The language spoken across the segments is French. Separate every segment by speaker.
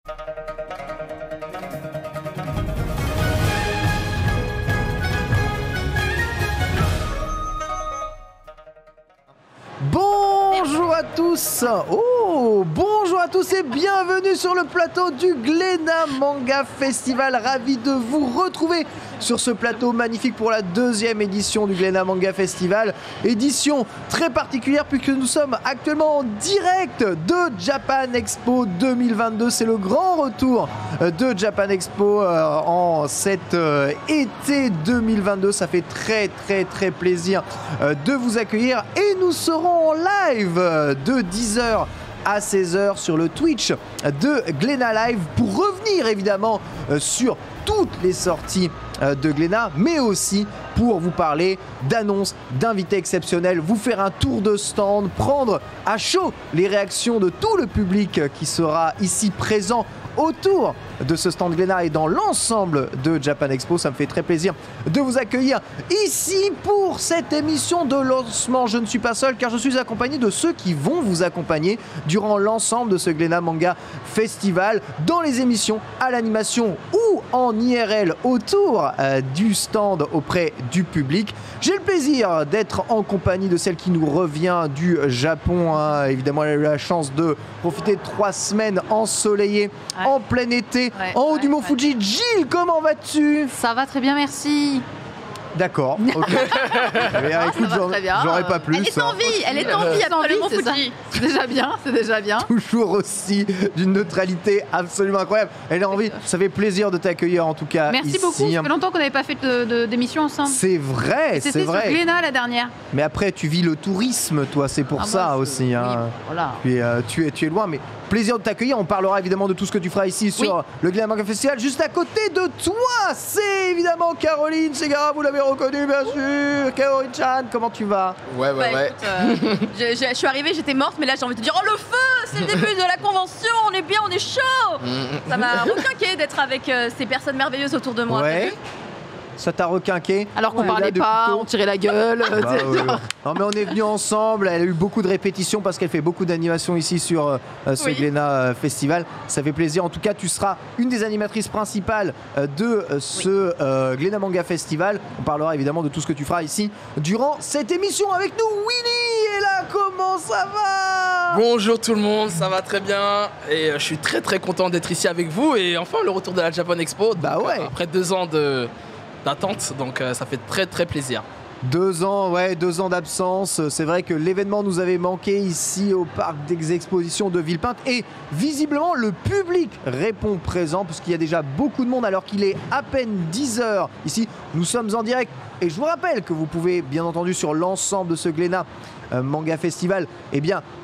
Speaker 1: Bonjour à tous. Bonjour à tous et bienvenue sur le plateau du Glénat Manga Festival. Ravi de vous retrouver sur ce plateau magnifique pour la deuxième édition du Glénat Manga Festival. Édition très particulière puisque nous sommes actuellement en direct de Japan Expo 2022. C'est le grand retour de Japan Expo en cet été 2022. Ça fait très plaisir de vous accueillir et nous serons en live de 10h à 16h sur le Twitch de Glénat Live pour revenir évidemment sur toutes les sorties de Glénat, mais aussi pour vous parler d'annonces, d'invités exceptionnels, vous faire un tour de stand, prendre à chaud les réactions de tout le public qui sera ici présent autour de ce stand Glénat et dans l'ensemble de Japan Expo. Ça me fait très plaisir de vous accueillir ici pour cette émission de lancement. Je ne suis pas seul car je suis accompagné de ceux qui vont vous accompagner durant l'ensemble de ce Glénat Manga Festival, dans les émissions, à l'animation ou en IRL autour du stand auprès du public. J'ai le plaisir d'être en compagnie de celle qui nous revient du Japon. Évidemment, elle a eu la chance de profiter de 3 semaines ensoleillées en plein été, en haut du mont Fuji. Gilles, comment vas-tu?
Speaker 2: Ça va très bien, merci.
Speaker 1: D'accord, ok. Écoute, j'aurais pas plus.
Speaker 2: Elle est en vie, elle est en vie après le mont Fuji. C'est déjà bien, c'est déjà bien.
Speaker 1: Toujours aussi d'une neutralité absolument incroyable. Elle est en vie, ça fait plaisir de t'accueillir en tout cas.
Speaker 2: Merci
Speaker 1: ici.
Speaker 2: beaucoup, ça fait longtemps qu'on n'avait pas fait d'émission ensemble.
Speaker 1: C'est vrai, c'est vrai.
Speaker 2: C'était sur Glénat la dernière.
Speaker 1: Mais après, tu vis le tourisme, toi, c'est pour ça aussi.
Speaker 2: Oui, voilà.
Speaker 1: Tu es loin, mais plaisir de t'accueillir. On parlera évidemment de tout ce que tu feras ici sur le Glénat Manga Festival. Juste à côté de toi, c'est évidemment Caroline Ségara, vous l'avez reconnue bien sûr. Caroline-chan, comment tu vas?
Speaker 3: Ouais.
Speaker 2: Écoute, je suis arrivée, j'étais morte, mais là j'ai envie de te dire oh le feu, c'est le début de la convention, on est bien, on est chaud. Ça m'a requinqué d'être avec ces personnes merveilleuses autour de moi.
Speaker 1: Ouais. Ça t'a requinqué?
Speaker 2: Alors qu'on parlait pas, on tirait la gueule.
Speaker 1: Non mais on est venus ensemble, elle a eu beaucoup de répétitions parce qu'elle fait beaucoup d'animations ici sur ce Glénat Festival. Ça fait plaisir. En tout cas, tu seras une des animatrices principales de ce Glénat Manga Festival. On parlera évidemment de tout ce que tu feras ici durant cette émission avec nous. Willy est là, comment ça va?
Speaker 3: Bonjour tout le monde, ça va très bien et je suis très content d'être ici avec vous et enfin le retour de la Japan Expo. Donc, après 2 ans d'attente, donc ça fait très plaisir.
Speaker 1: 2 ans, 2 ans d'absence. C'est vrai que l'événement nous avait manqué ici au parc des expositions de Villepinte et visiblement le public répond présent puisqu'il y a déjà beaucoup de monde alors qu'il est à peine 10h ici. Nous sommes en direct et je vous rappelle que vous pouvez bien entendu sur l'ensemble de ce Glénat Manga Festival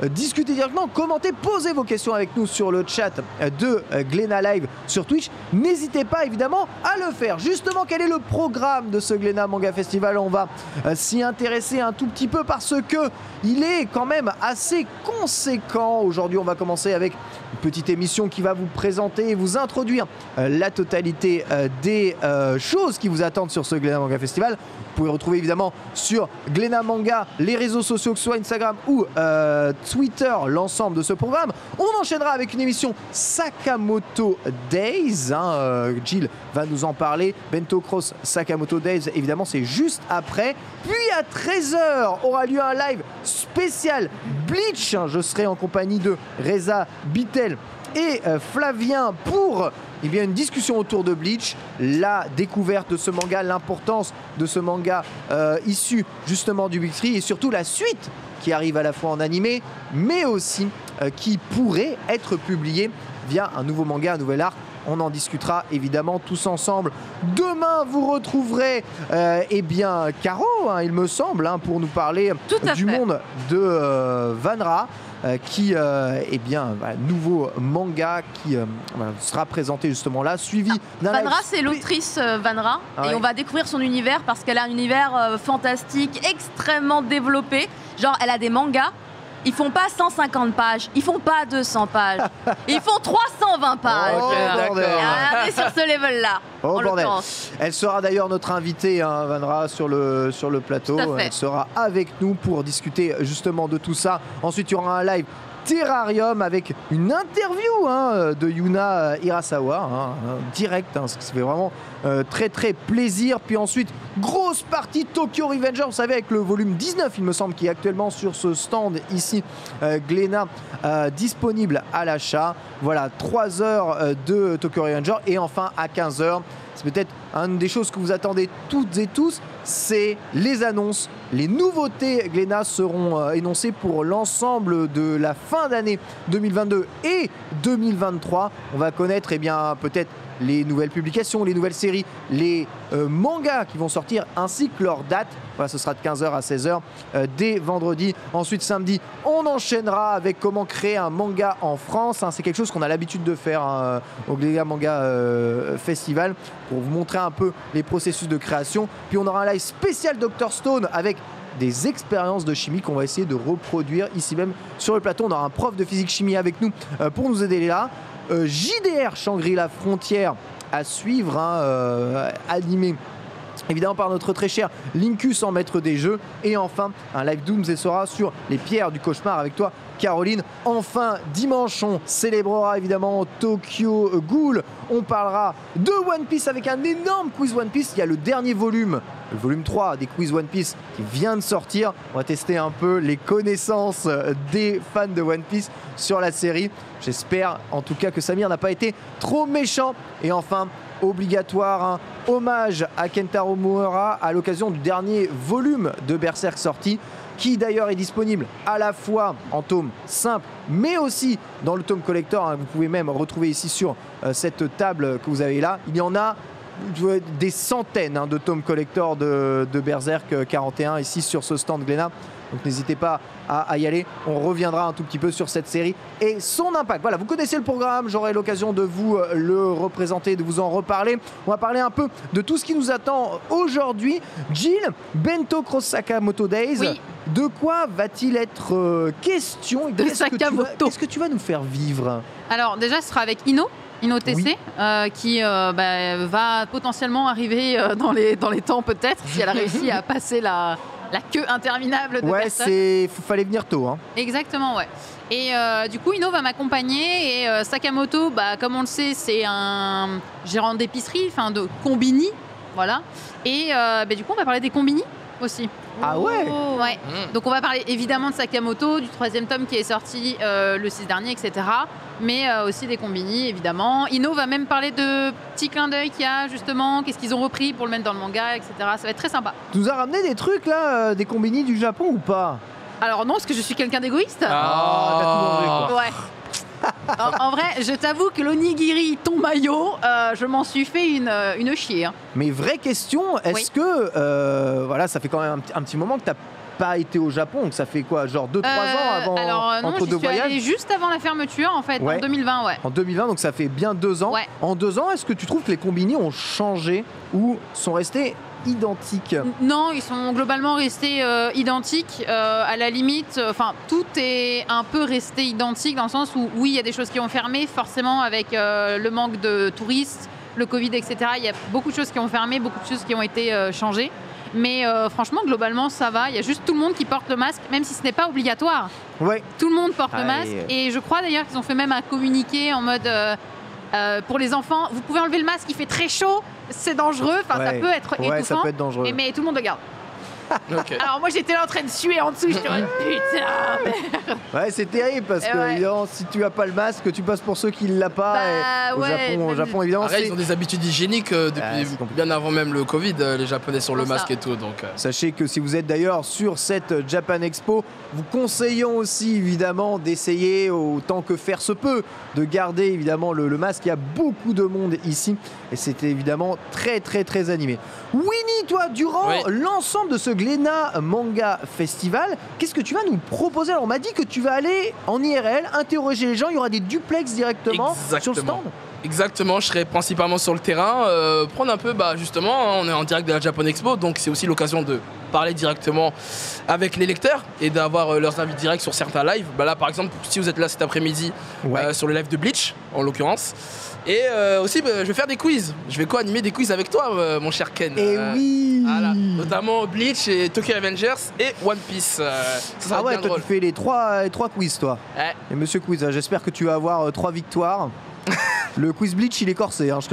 Speaker 1: discuter directement, commenter, poser vos questions avec nous sur le chat de Glénat Live sur Twitch. N'hésitez pas évidemment à le faire. Justement, quel est le programme de ce Glénat Manga Festival? On va s'y intéresser un tout petit peu parce que il est quand même assez conséquent. Aujourd'hui, on va commencer avec une petite émission qui va vous présenter et vous introduire la totalité des choses qui vous attendent sur ce Glénat Manga Festival. Vous pouvez retrouver évidemment sur Glénat Manga les réseaux sociaux, que ce soit Instagram ou Twitter, l'ensemble de ce programme. On enchaînera avec une émission Sakamoto Days. Jill va nous en parler. Bento Cross Sakamoto Days, évidemment, c'est juste après. Puis à 13h aura lieu un live spécial Bleach. Je serai en compagnie de Reza Bittel et Flavien pour une discussion autour de Bleach, la découverte de ce manga, l'importance de ce manga issu justement du Big Three et surtout la suite qui arrive à la fois en animé mais aussi qui pourrait être publié via un nouveau manga, un nouvel arc. On en discutera évidemment tous ensemble. Demain, vous retrouverez Caro, il me semble, pour nous parler du monde de Vanra. Nouveau manga qui sera présenté justement là, suivi d'un
Speaker 2: Vanra, c'est l'autrice Vanra, et on va découvrir son univers parce qu'elle a un univers fantastique, extrêmement développé. Genre, elle a des mangas. Ils font pas 150 pages, ils font pas 200 pages, ils font 320 pages.
Speaker 1: Ok, d'accord.
Speaker 2: On est sur ce level-là.
Speaker 1: Oh, bordel. Elle sera d'ailleurs notre invitée, Vanra, sur le plateau. Elle sera avec nous pour discuter justement de tout ça. Ensuite, il y aura un live Terrarium avec une interview de Yuna Hirasawa, direct, ça fait vraiment très très plaisir. Puis ensuite, grosse partie Tokyo Revenger, vous savez, avec le volume 19, il me semble, qui est actuellement sur ce stand ici, Glénat, disponible à l'achat. Voilà, 3 heures de Tokyo Revenger. Et enfin, à 15h, c'est peut-être une des choses que vous attendez toutes et tous, c'est les annonces. Les nouveautés Glénat seront énoncées pour l'ensemble de la fin d'année 2022 et 2023. On va connaître peut-être les nouvelles publications, les nouvelles séries, les mangas qui vont sortir ainsi que leur date. Voilà, ce sera de 15h à 16h dès vendredi. Ensuite, samedi, on enchaînera avec comment créer un manga en France. C'est quelque chose qu'on a l'habitude de faire au Glénat Manga Festival pour vous montrer un peu les processus de création. Puis on aura un live spécial Dr Stone avec des expériences de chimie qu'on va essayer de reproduire ici même sur le plateau. On aura un prof de physique-chimie avec nous pour nous aider là. JDR Shangri-La Frontière à suivre, animé évidemment par notre très cher Linkus en maître des jeux. Et enfin, un live Dooms et Sora sur les pierres du cauchemar avec toi, Caroline. Enfin, dimanche, on célébrera évidemment Tokyo Ghoul. On parlera de One Piece avec un énorme quiz One Piece. Il y a le dernier volume, le volume 3 des quiz One Piece qui vient de sortir. On va tester un peu les connaissances des fans de One Piece sur la série. J'espère en tout cas que Samir n'a pas été trop méchant. Et enfin, obligatoire, hommage à Kentaro Miura à l'occasion du dernier volume de Berserk sorti, qui d'ailleurs est disponible à la fois en tome simple mais aussi dans le tome collector. Vous pouvez même retrouver ici sur cette table que vous avez là. Il y en a des centaines de tomes collector de Berserk 41 ici sur ce stand Glénat. Donc n'hésitez pas à y aller. On reviendra un tout petit peu sur cette série et son impact. Voilà, vous connaissez le programme. J'aurai l'occasion de vous le représenter, de vous en reparler. On va parler un peu de tout ce qui nous attend aujourd'hui. Jill, Bento Cross Sakamoto Days. Oui. De quoi va-t-il être question?
Speaker 2: De Sakamoto.
Speaker 1: Qu'est-ce que tu vas nous faire vivre?
Speaker 4: Alors déjà, ce sera avec Ino TC, oui. Qui va potentiellement arriver dans les temps peut-être, si elle a réussi à passer la queue interminable de personnes.
Speaker 1: Ouais, fallait venir tôt.
Speaker 4: Exactement, ouais. Et du coup, Ino va m'accompagner et Sakamoto, comme on le sait, c'est un gérant d'épicerie, de combini, voilà. Et du coup, on va parler des combini aussi.
Speaker 1: Ah ouais.
Speaker 4: Ouais. Donc on va parler évidemment de Sakamoto, du 3e tome qui est sorti le 6 dernier, etc. Mais aussi des combini, évidemment. Ino va même parler de petits clins d'œil qu'il y a, justement, qu'est-ce qu'ils ont repris pour le mettre dans le manga, etc. Ça va être très sympa.
Speaker 1: Tu nous as ramené des trucs, là, des combini du Japon ou pas?
Speaker 4: Alors non, parce que je suis quelqu'un d'égoïste.
Speaker 1: Ah, t'as tout mangé, quoi.
Speaker 4: Ouais. En vrai, je t'avoue que l'onigiri, ton maillot, je m'en suis fait une chier.
Speaker 1: Mais vraie question, est-ce que, ça fait quand même un petit moment que t'as pas été au Japon, donc ça fait quoi, genre 2-3 ans avant, entre deux voyages?
Speaker 4: Allée juste avant la fermeture, en fait, en 2020, ouais.
Speaker 1: En 2020, donc ça fait bien 2 ans.
Speaker 4: Ouais.
Speaker 1: En 2 ans, est-ce que tu trouves que les combini ont changé ou sont restés identiques?
Speaker 4: Non, ils sont globalement restés identiques. À la limite, tout est un peu resté identique dans le sens où, oui, il y a des choses qui ont fermé, forcément, avec le manque de touristes, le Covid, etc. Il y a beaucoup de choses qui ont fermé, beaucoup de choses qui ont été changées. Mais franchement, globalement, ça va. Il y a juste tout le monde qui porte le masque, même si ce n'est pas obligatoire.
Speaker 1: Ouais.
Speaker 4: Tout le monde porte le masque. Et je crois d'ailleurs qu'ils ont fait même un communiqué en mode pour les enfants, vous pouvez enlever le masque, il fait très chaud, c'est dangereux. Ça peut être étouffant.
Speaker 1: Ça peut être dangereux.
Speaker 4: Mais tout le monde le garde.
Speaker 3: Okay.
Speaker 4: Alors moi j'étais là en train de suer en dessous, j'étais putain merde.
Speaker 1: Ouais, c'est terrible parce que évidemment, si tu as pas le masque, tu passes pour ceux qui ne l'ont pas. Au Japon évidemment,
Speaker 3: ils ont des habitudes hygiéniques depuis bien avant même le Covid, les Japonais sur le masque et tout. Donc
Speaker 1: sachez que si vous êtes d'ailleurs sur cette Japan Expo, vous conseillons aussi évidemment d'essayer autant que faire se peut de garder évidemment le masque. Il y a beaucoup de monde ici et c'était évidemment très très très animé. Winnie, toi, durant l'ensemble de ce Glénat Manga Festival, qu'est-ce que tu vas nous proposer? Alors, on m'a dit que tu vas aller en IRL, interroger les gens, il y aura des duplex directement sur le stand.
Speaker 3: Exactement, je serai principalement sur le terrain, prendre un peu, justement, on est en direct de la Japan Expo, donc c'est aussi l'occasion de parler directement avec les lecteurs et d'avoir leurs avis directs sur certains lives. Bah là par exemple, si vous êtes là cet après-midi sur le live de Bleach en l'occurrence. Et aussi, je vais faire des quiz. Je vais co-animer des quiz avec toi, mon cher Ken.
Speaker 1: Et oui
Speaker 3: voilà. Notamment Bleach et Tokyo Revengers et One Piece. Ça
Speaker 1: ah ouais, toi tu fais les trois quiz, toi.
Speaker 3: Ouais.
Speaker 1: Et Monsieur Quiz, j'espère que tu vas avoir 3 victoires. Le quiz Bleach, il est corsé, hein, je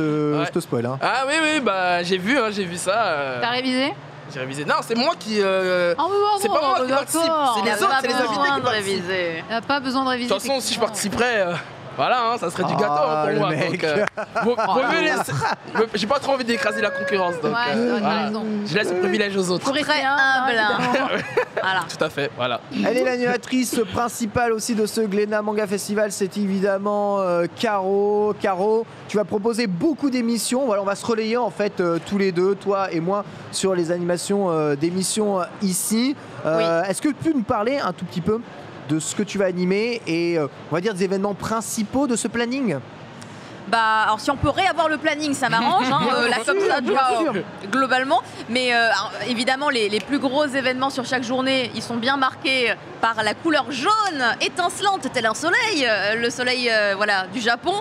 Speaker 1: te spoil. Hein.
Speaker 3: Ah oui, bah j'ai vu ça.
Speaker 4: T'as révisé?
Speaker 3: J'ai révisé. Non, c'est moi qui.
Speaker 4: C'est
Speaker 3: pas moi qui participe. C'est les autres, c'est les invités qui participent.
Speaker 4: Il n'y a pas besoin de réviser.
Speaker 3: De toute façon, si je participerais. Voilà, ça serait du gâteau pour moi.
Speaker 1: Mec.
Speaker 3: Donc, j'ai pas trop envie d'écraser la concurrence. Donc,
Speaker 4: voilà.
Speaker 3: Je laisse le privilège aux autres.
Speaker 2: Très humble.
Speaker 3: Voilà. Tout à fait, voilà.
Speaker 1: Elle est l'animatrice principale aussi de ce Glénat Manga Festival, c'est évidemment Caro. Caro, tu vas proposer beaucoup d'émissions. Voilà, on va se relayer en fait tous les deux, toi et moi, sur les animations d'émissions ici. Est-ce que tu peux nous parler un tout petit peu de ce que tu vas animer et on va dire des événements principaux de ce planning?
Speaker 2: Bah, alors si on peut réavoir le planning, ça m'arrange, hein, là comme ça, globalement. Mais évidemment, les plus gros événements sur chaque journée, ils sont bien marqués par la couleur jaune, étincelante, tel un soleil, le soleil voilà, du Japon.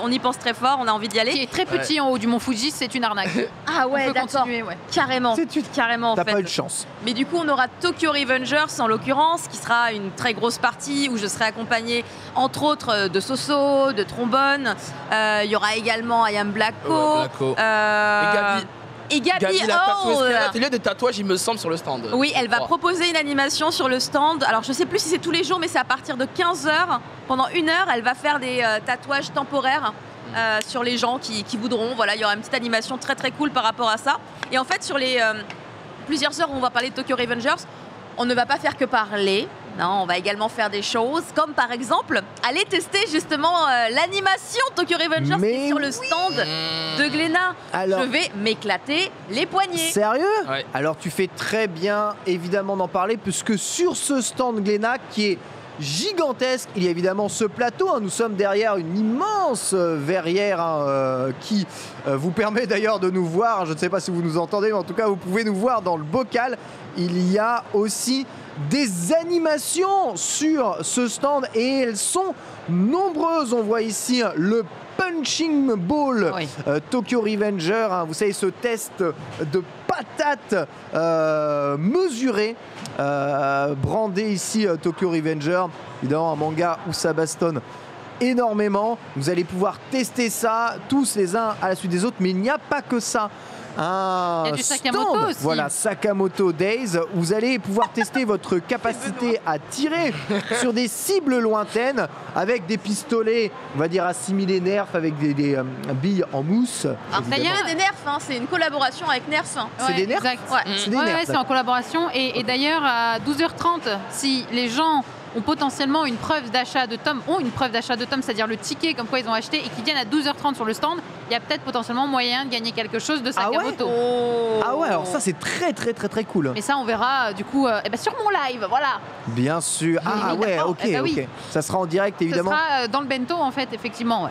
Speaker 2: On y pense très fort, on a envie d'y aller.
Speaker 4: Qui est très petit en haut du mont Fuji, c'est une arnaque.
Speaker 2: Ah ouais, d'accord. Carrément. Carrément, en
Speaker 1: T'as
Speaker 2: fait.
Speaker 1: pas eu de chance.
Speaker 2: Mais du coup, on aura Tokyo Revengers en l'occurrence, qui sera une très grosse partie où je serai accompagnée entre autres de Soso, de trombone. Il y aura également I Am Blacko. Et Gabi
Speaker 3: l'atelier de tatouage, il me semble, sur le stand.
Speaker 2: Oui, elle va proposer une animation sur le stand. Alors, je sais plus si c'est tous les jours, mais c'est à partir de 15h. Pendant 1 heure, elle va faire des tatouages temporaires sur les gens qui voudront. Voilà, il y aura une petite animation très très cool par rapport à ça. Et en fait, sur les plusieurs heures où on va parler de Tokyo Revengers, on ne va pas faire que parler. Non, on va également faire des choses, comme par exemple aller tester justement l'animation Tokyo Revengers qui est sur le stand de Glénat. Alors, je vais m'éclater les poignets.
Speaker 1: Sérieux?
Speaker 3: Ouais.
Speaker 1: Alors tu fais très bien évidemment d'en parler, puisque sur ce stand Glénat qui est gigantesque, il y a évidemment ce plateau, hein. Nous sommes derrière une immense verrière qui vous permet d'ailleurs de nous voir. Je ne sais pas si vous nous entendez, mais en tout cas vous pouvez nous voir dans le bocal. Il y a aussi des animations sur ce stand et elles sont nombreuses. On voit ici le Punching Ball Tokyo Revenger, hein, vous savez, ce test de patates mesuré, brandé ici Tokyo Revenger, évidemment un manga où ça bastonne énormément. Vous allez pouvoir tester ça tous les uns à la suite des autres, mais il n'y a pas que ça.
Speaker 4: Il y a du Sakamoto aussi.
Speaker 1: Voilà, Sakamoto Days. Vous allez pouvoir tester votre capacité à tirer sur des cibles lointaines avec des pistolets, on va dire assimilés Nerf, avec des billes en mousse.
Speaker 2: Alors, ça y est, des Nerf, hein, c'est une collaboration avec Nerf. Hein.
Speaker 1: C'est des Nerf?
Speaker 4: C'est des Nerf, c'est en collaboration. Et d'ailleurs, à 12h30, si les gens ont potentiellement une preuve d'achat de tomes, c'est-à-dire le ticket comme quoi ils ont acheté et qui viennent à 12h30 sur le stand, il y a peut-être potentiellement moyen de gagner quelque chose de Sakamoto.
Speaker 1: Ah ouais, alors ça c'est très cool.
Speaker 4: Mais ça on verra du coup sur mon live, voilà.
Speaker 1: Bien sûr. Ah ouais, ok. Ça sera en direct évidemment.
Speaker 4: Ça sera dans le bento en fait, effectivement.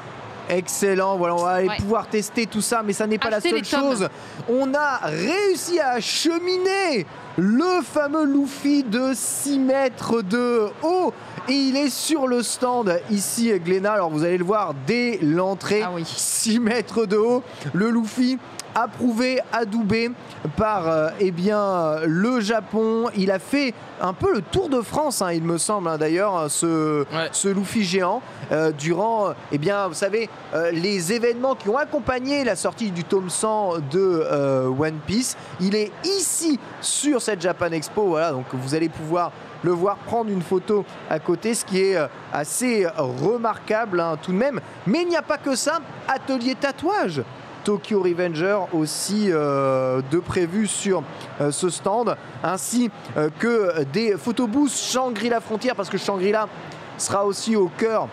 Speaker 1: Excellent, voilà, on va aller pouvoir tester tout ça, mais ça n'est pas la seule chose. On a réussi à acheminer le fameux Luffy de 6 mètres de haut et il est sur le stand ici Glénat. Alors vous allez le voir dès l'entrée, 6 mètres de haut, le Luffy approuvé, adoubé par le Japon. Il a fait un peu le tour de France, hein, il me semble, hein, d'ailleurs, ce Luffy géant, durant, vous savez, les événements qui ont accompagné la sortie du tome 100 de One Piece. Il est ici sur cette Japan Expo, voilà, donc vous allez pouvoir le voir prendre une photo à côté, ce qui est assez remarquable, hein, tout de même. Mais il n'y a pas que ça, atelier tatouage Tokyo Revenger aussi de prévu sur ce stand, ainsi que des photobooths Shangri-La Frontière, parce que Shangri-La sera aussi au cœur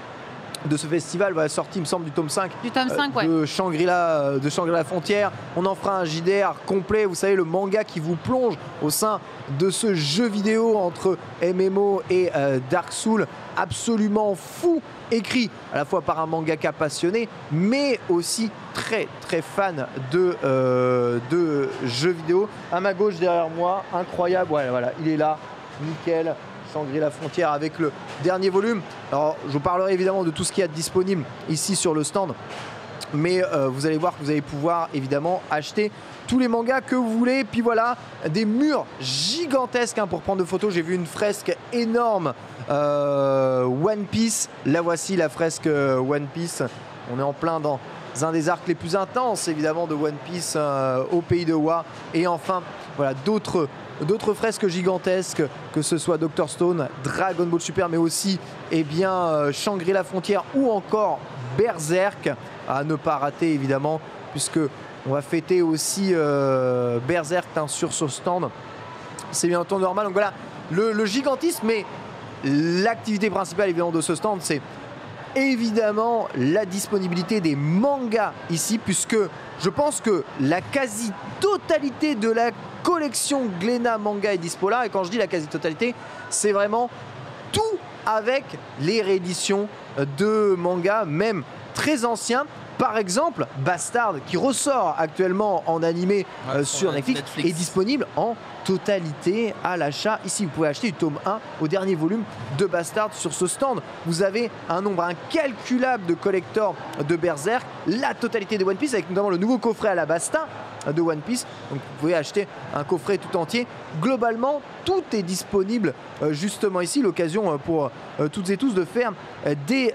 Speaker 1: de ce festival, va sortir, il me semble, du tome 5, de Shangri-La Frontière. On en fera un JDR complet, vous savez, le manga qui vous plonge au sein de ce jeu vidéo entre MMO et Dark Souls, absolument fou écrit à la fois par un mangaka passionné, mais aussi très très fan de jeux vidéo. À ma gauche derrière moi, incroyable, voilà, il est là, nickel. Shangri-La Frontière avec le dernier volume. Alors je vous parlerai évidemment de tout ce qu'il y a de disponible ici sur le stand, mais vous allez voir que vous allez pouvoir évidemment acheter tous les mangas que vous voulez. Puis voilà, des murs gigantesques pour prendre de photos. J'ai vu une fresque énorme One Piece. La voici, la fresque One Piece. On est en plein dans un des arcs les plus intenses évidemment de One Piece au pays de Wa. Et enfin voilà d'autres fresques gigantesques, que ce soit Dr Stone, Dragon Ball Super, mais aussi Shangri-La Frontière ou encore Berserk, à ne pas rater évidemment, puisque on va fêter aussi Berserk sur ce stand. C'est bien entendu normal. Donc voilà, le gigantisme, mais l'activité principale évidemment de ce stand, c'est évidemment la disponibilité des mangas ici, puisque je pense que la quasi-totalité de la collection Glénat Manga est dispo là. Et quand je dis la quasi-totalité, c'est vraiment tout, avec les rééditions de mangas, même très anciens. Par exemple, Bastard, qui ressort actuellement en animé sur Netflix, est disponible en totalité à l'achat. Ici, vous pouvez acheter du tome 1 au dernier volume de Bastard sur ce stand. Vous avez un nombre incalculable de collectors de Berserk, la totalité de One Piece, avec notamment le nouveau coffret à la Basta de One Piece. Donc vous pouvez acheter un coffret tout entier. Globalement, tout est disponible justement ici. L'occasion pour toutes et tous de faire des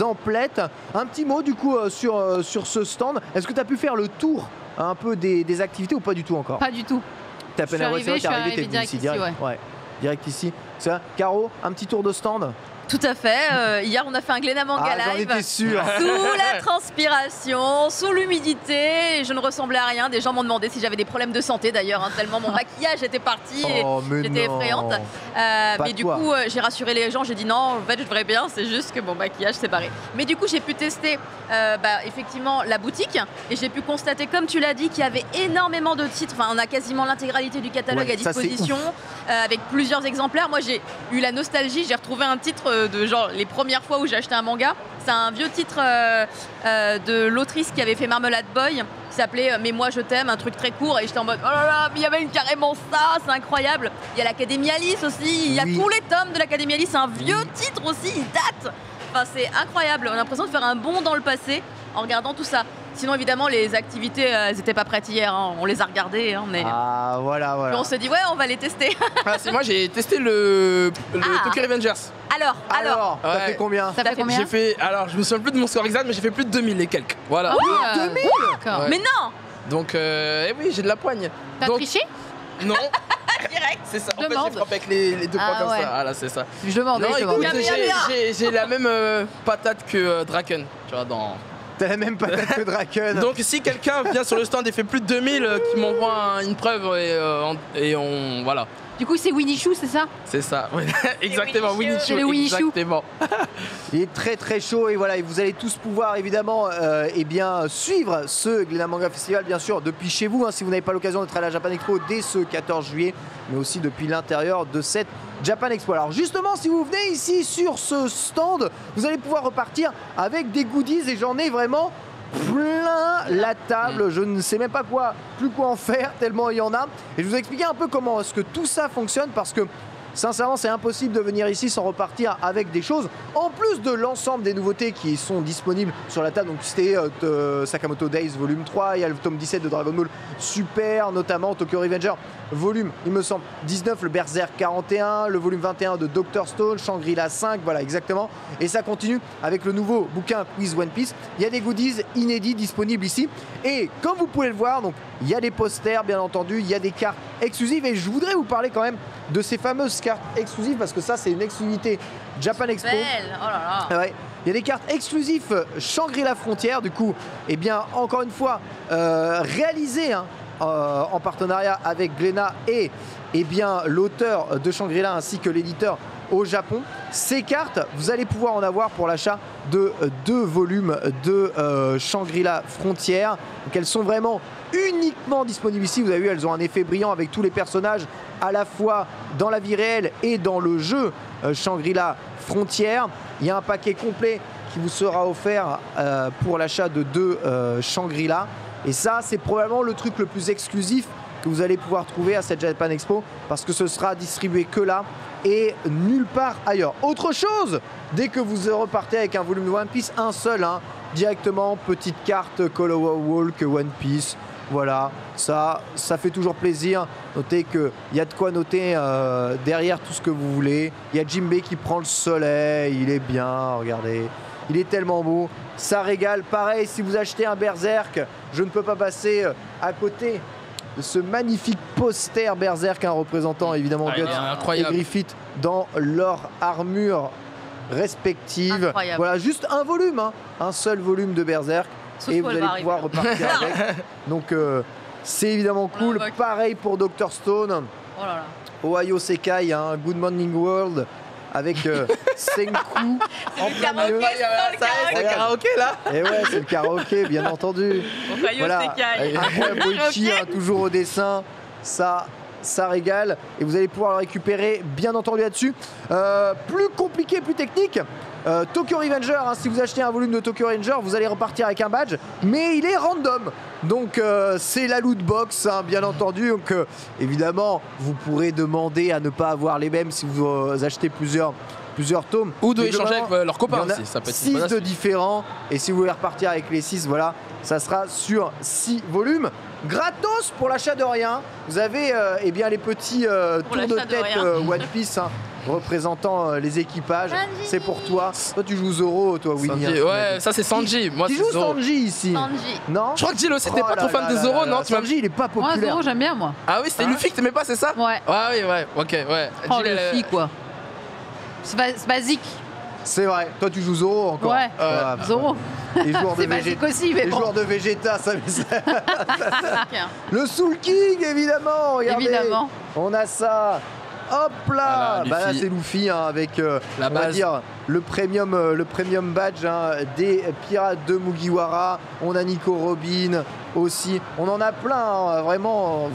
Speaker 1: emplettes. Un petit mot du coup sur ce stand. Est-ce que tu as pu faire le tour un peu des activités ou pas du tout encore?
Speaker 4: Pas du tout.
Speaker 1: T'as peine à voir, c'est arrivé,
Speaker 4: direct ici,
Speaker 1: ouais. Direct ici. Ça, Caro, un petit tour de stand?
Speaker 2: Tout à fait. Hier, on a fait un Glénat Manga
Speaker 1: J'en
Speaker 2: live.
Speaker 1: étais sûr.
Speaker 2: Sous la transpiration, sous l'humidité. Je ne ressemblais à rien. Des gens m'ont demandé si j'avais des problèmes de santé d'ailleurs, tellement mon maquillage était parti. J'étais effrayante. Mais du coup, j'ai rassuré les gens. J'ai dit non, en fait, je devrais bien. C'est juste que mon maquillage s'est barré. Mais du coup, j'ai pu tester effectivement la boutique. Et j'ai pu constater, comme tu l'as dit, qu'il y avait énormément de titres. Enfin, on a quasiment l'intégralité du catalogue à disposition. Avec plusieurs exemplaires. Moi, j'ai eu la nostalgie. J'ai retrouvé un titre de genre les premières fois où j'ai acheté un manga. C'est un vieux titre de l'autrice qui avait fait Marmalade Boy, qui s'appelait Mais moi je t'aime, un truc très court, et j'étais en mode oh là là, mais il y avait carrément ça, c'est incroyable. Il y a l'Académie Alice aussi, il y a tous les tomes de l'Académie Alice, c'est un vieux titre aussi, il date. Enfin, c'est incroyable, on a l'impression de faire un bond dans le passé en regardant tout ça. Sinon, évidemment, les activités, elles n'étaient pas prêtes hier. Hein. On les a regardées. Mais...
Speaker 1: Ah, voilà.
Speaker 2: Puis on s'est dit, ouais, on va les tester.
Speaker 3: Moi, j'ai testé le Tokyo Revengers.
Speaker 2: Alors,
Speaker 1: t'as fait combien?
Speaker 3: J'ai fait, alors, je me souviens plus de mon score exact, mais j'ai fait plus de 2000 et quelques. Voilà.
Speaker 1: 2000
Speaker 3: Ouais.
Speaker 2: Mais non.
Speaker 3: Donc, oui, j'ai de la poigne.
Speaker 4: T'as triché?
Speaker 3: Non.
Speaker 2: Direct.
Speaker 3: C'est ça. En fait, j'ai frappé avec les deux points comme ça. Voilà, c'est ça.
Speaker 4: Je demande.
Speaker 3: Non, écoute, j'ai la même patate que Draken. Tu vois, dans...
Speaker 1: T'as la même patate que Draken.
Speaker 3: Donc si quelqu'un vient sur le stand et fait plus de 2000, qui m'envoie une preuve et on... Voilà.
Speaker 4: Du coup, c'est Winnie Chou, c'est ça?
Speaker 3: C'est ça, ouais. Exactement, Winnie Chou.
Speaker 4: C'est le Winnie Chou.
Speaker 3: Exactement.
Speaker 1: Il est très très chaud et voilà, et vous allez tous pouvoir évidemment suivre ce Glénat Manga Festival, bien sûr, depuis chez vous, si vous n'avez pas l'occasion d'être à la Japan Expo dès ce 14 juillet, mais aussi depuis l'intérieur de cette Japan Expo. Alors justement, si vous venez ici sur ce stand, vous allez pouvoir repartir avec des goodies et j'en ai vraiment plein la table. Je ne sais même pas plus quoi en faire tellement il y en a. Et je vais vous expliquer un peu comment est-ce que tout ça fonctionne, parce que sincèrement, c'est impossible de venir ici sans repartir avec des choses, en plus de l'ensemble des nouveautés qui sont disponibles sur la table. Donc c'était Sakamoto Days volume 3, il y a le tome 17 de Dragon Ball Super, notamment Tokyo Revenger volume, il me semble, 19, le Berserk 41, le volume 21 de Dr Stone, Shangri-La 5, voilà exactement. Et ça continue avec le nouveau bouquin Quiz One Piece. Il y a des goodies inédits disponibles ici. Et comme vous pouvez le voir, donc il y a des posters, bien entendu, il y a des cartes exclusives. Et je voudrais vous parler quand même de ces fameuses cartes exclusives, parce que ça, c'est une exclusivité Japan Expo.
Speaker 2: Belle. Oh là là.
Speaker 1: Ouais. Il y a des cartes exclusives Shangri-La Frontière, du coup, eh bien, encore une fois, réalisées en partenariat avec Glénat et l'auteur de Shangri-La ainsi que l'éditeur au Japon. Ces cartes, vous allez pouvoir en avoir pour l'achat de 2 volumes de Shangri-La Frontière. Donc elles sont vraiment uniquement disponibles ici. Vous avez vu, elles ont un effet brillant avec tous les personnages à la fois dans la vie réelle et dans le jeu Shangri-La Frontière. Il y a un paquet complet qui vous sera offert pour l'achat de 2 Shangri-La. Et ça, c'est probablement le truc le plus exclusif que vous allez pouvoir trouver à cette Japan Expo parce que ce sera distribué que là et nulle part ailleurs. Autre chose, dès que vous repartez avec un volume de One Piece, un seul, hein, directement, petite carte Color Walk One Piece. Voilà, ça fait toujours plaisir. Notez qu'il y a de quoi noter derrière tout ce que vous voulez. Il y a Jinbei qui prend le soleil, il est bien, regardez. Il est tellement beau, ça régale. Pareil, si vous achetez un Berserk, je ne peux pas passer à côté de ce magnifique poster Berserk, un représentant évidemment Guts et Griffith dans leur armure respective.
Speaker 2: Incroyable.
Speaker 1: Voilà, juste un volume, hein, un seul volume de Berserk. Et vous allez pouvoir repartir avec. Donc c'est évidemment cool. Pareil pour Dr Stone.
Speaker 2: Oh là là.
Speaker 1: Ohio Sekai, hein, Good Morning World. Avec Senku en plein milieu.
Speaker 3: C'est le karaoké là.
Speaker 1: Et ouais, c'est le karaoké, bien entendu. Voilà, un Boichi, hein, toujours au dessin. Ça régale. Et vous allez pouvoir le récupérer, bien entendu, là-dessus. Plus compliqué, plus technique. Tokyo Revenger, hein, si vous achetez un volume de Tokyo Revenger, vous allez repartir avec un badge, mais il est random. Donc c'est la loot box, hein, bien entendu. Donc évidemment, vous pourrez demander à ne pas avoir les mêmes si vous achetez plusieurs tomes.
Speaker 3: Ou de échanger avec leurs copains aussi. Ça peut être
Speaker 1: 6 de différents. Et si vous voulez repartir avec les 6, voilà, ça sera sur 6 volumes. Gratos pour l'achat de rien. Vous avez eh bien, les petits tours de tête One Piece. Hein, représentant les équipages, c'est pour toi. Toi tu joues Zoro, toi Winnie.
Speaker 3: Ouais, ça c'est Sanji. Moi,
Speaker 1: tu joues Sanji ici.
Speaker 2: Sanji.
Speaker 1: Non.
Speaker 3: Je crois que Jill aussi t'es pas trop fan de Zoro, non?
Speaker 1: Sanji il est pas populaire.
Speaker 4: Moi Zoro j'aime bien moi.
Speaker 3: Ah oui, c'était Luffy que t'aimais pas, c'est ça?
Speaker 4: Ouais.
Speaker 3: Ah oui, ouais, ok, ouais.
Speaker 4: Oh Luffy quoi. C'est basique.
Speaker 1: C'est vrai, toi tu joues Zoro encore.
Speaker 4: Ouais, Zoro.
Speaker 1: Les joueurs de
Speaker 4: basique aussi, mais
Speaker 1: les
Speaker 4: bon.
Speaker 1: joueurs de Vegeta, ça. Le Soul King évidemment, regardez.
Speaker 4: Évidemment.
Speaker 1: On a ça. Hop là,
Speaker 3: voilà,
Speaker 1: là c'est Luffy hein, avec
Speaker 3: la
Speaker 1: on va dire le premium badge hein, des pirates de Mugiwara. On a Nico Robin aussi. On en a plein, hein, vraiment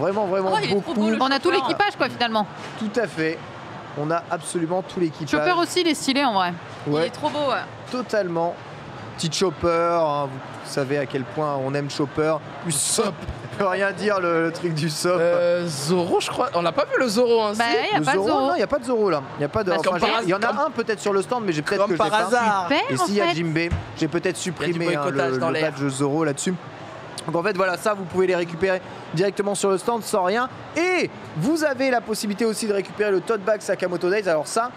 Speaker 1: beaucoup.
Speaker 4: On a tout l'équipage quoi finalement.
Speaker 1: Tout à fait. On a absolument tout l'équipage.
Speaker 4: Chopper aussi, il est stylé en vrai.
Speaker 1: Ouais.
Speaker 2: Il est trop beau. Ouais.
Speaker 1: Totalement. Petit Chopper, hein, vous savez à quel point on aime Chopper. Plus Sop. Peut rien dire le truc du Sop.
Speaker 3: Zoro, je crois. On n'a pas vu le Zoro. Hein,
Speaker 4: bah, il n'y a pas de Zoro.
Speaker 1: Non, il n'y a pas de Zoro là. Il y a pas de.
Speaker 3: Enfin,
Speaker 1: il y en a un peut-être sur le stand, mais j'ai peut-être que je l'ai
Speaker 3: hasard.
Speaker 1: pas. Et s'il y a Jinbei, j'ai peut-être supprimé hein, le badge Zoro là-dessus. Donc en fait voilà, ça vous pouvez les récupérer directement sur le stand sans rien. Et vous avez la possibilité aussi de récupérer le tote bag Sakamoto Days. Alors ça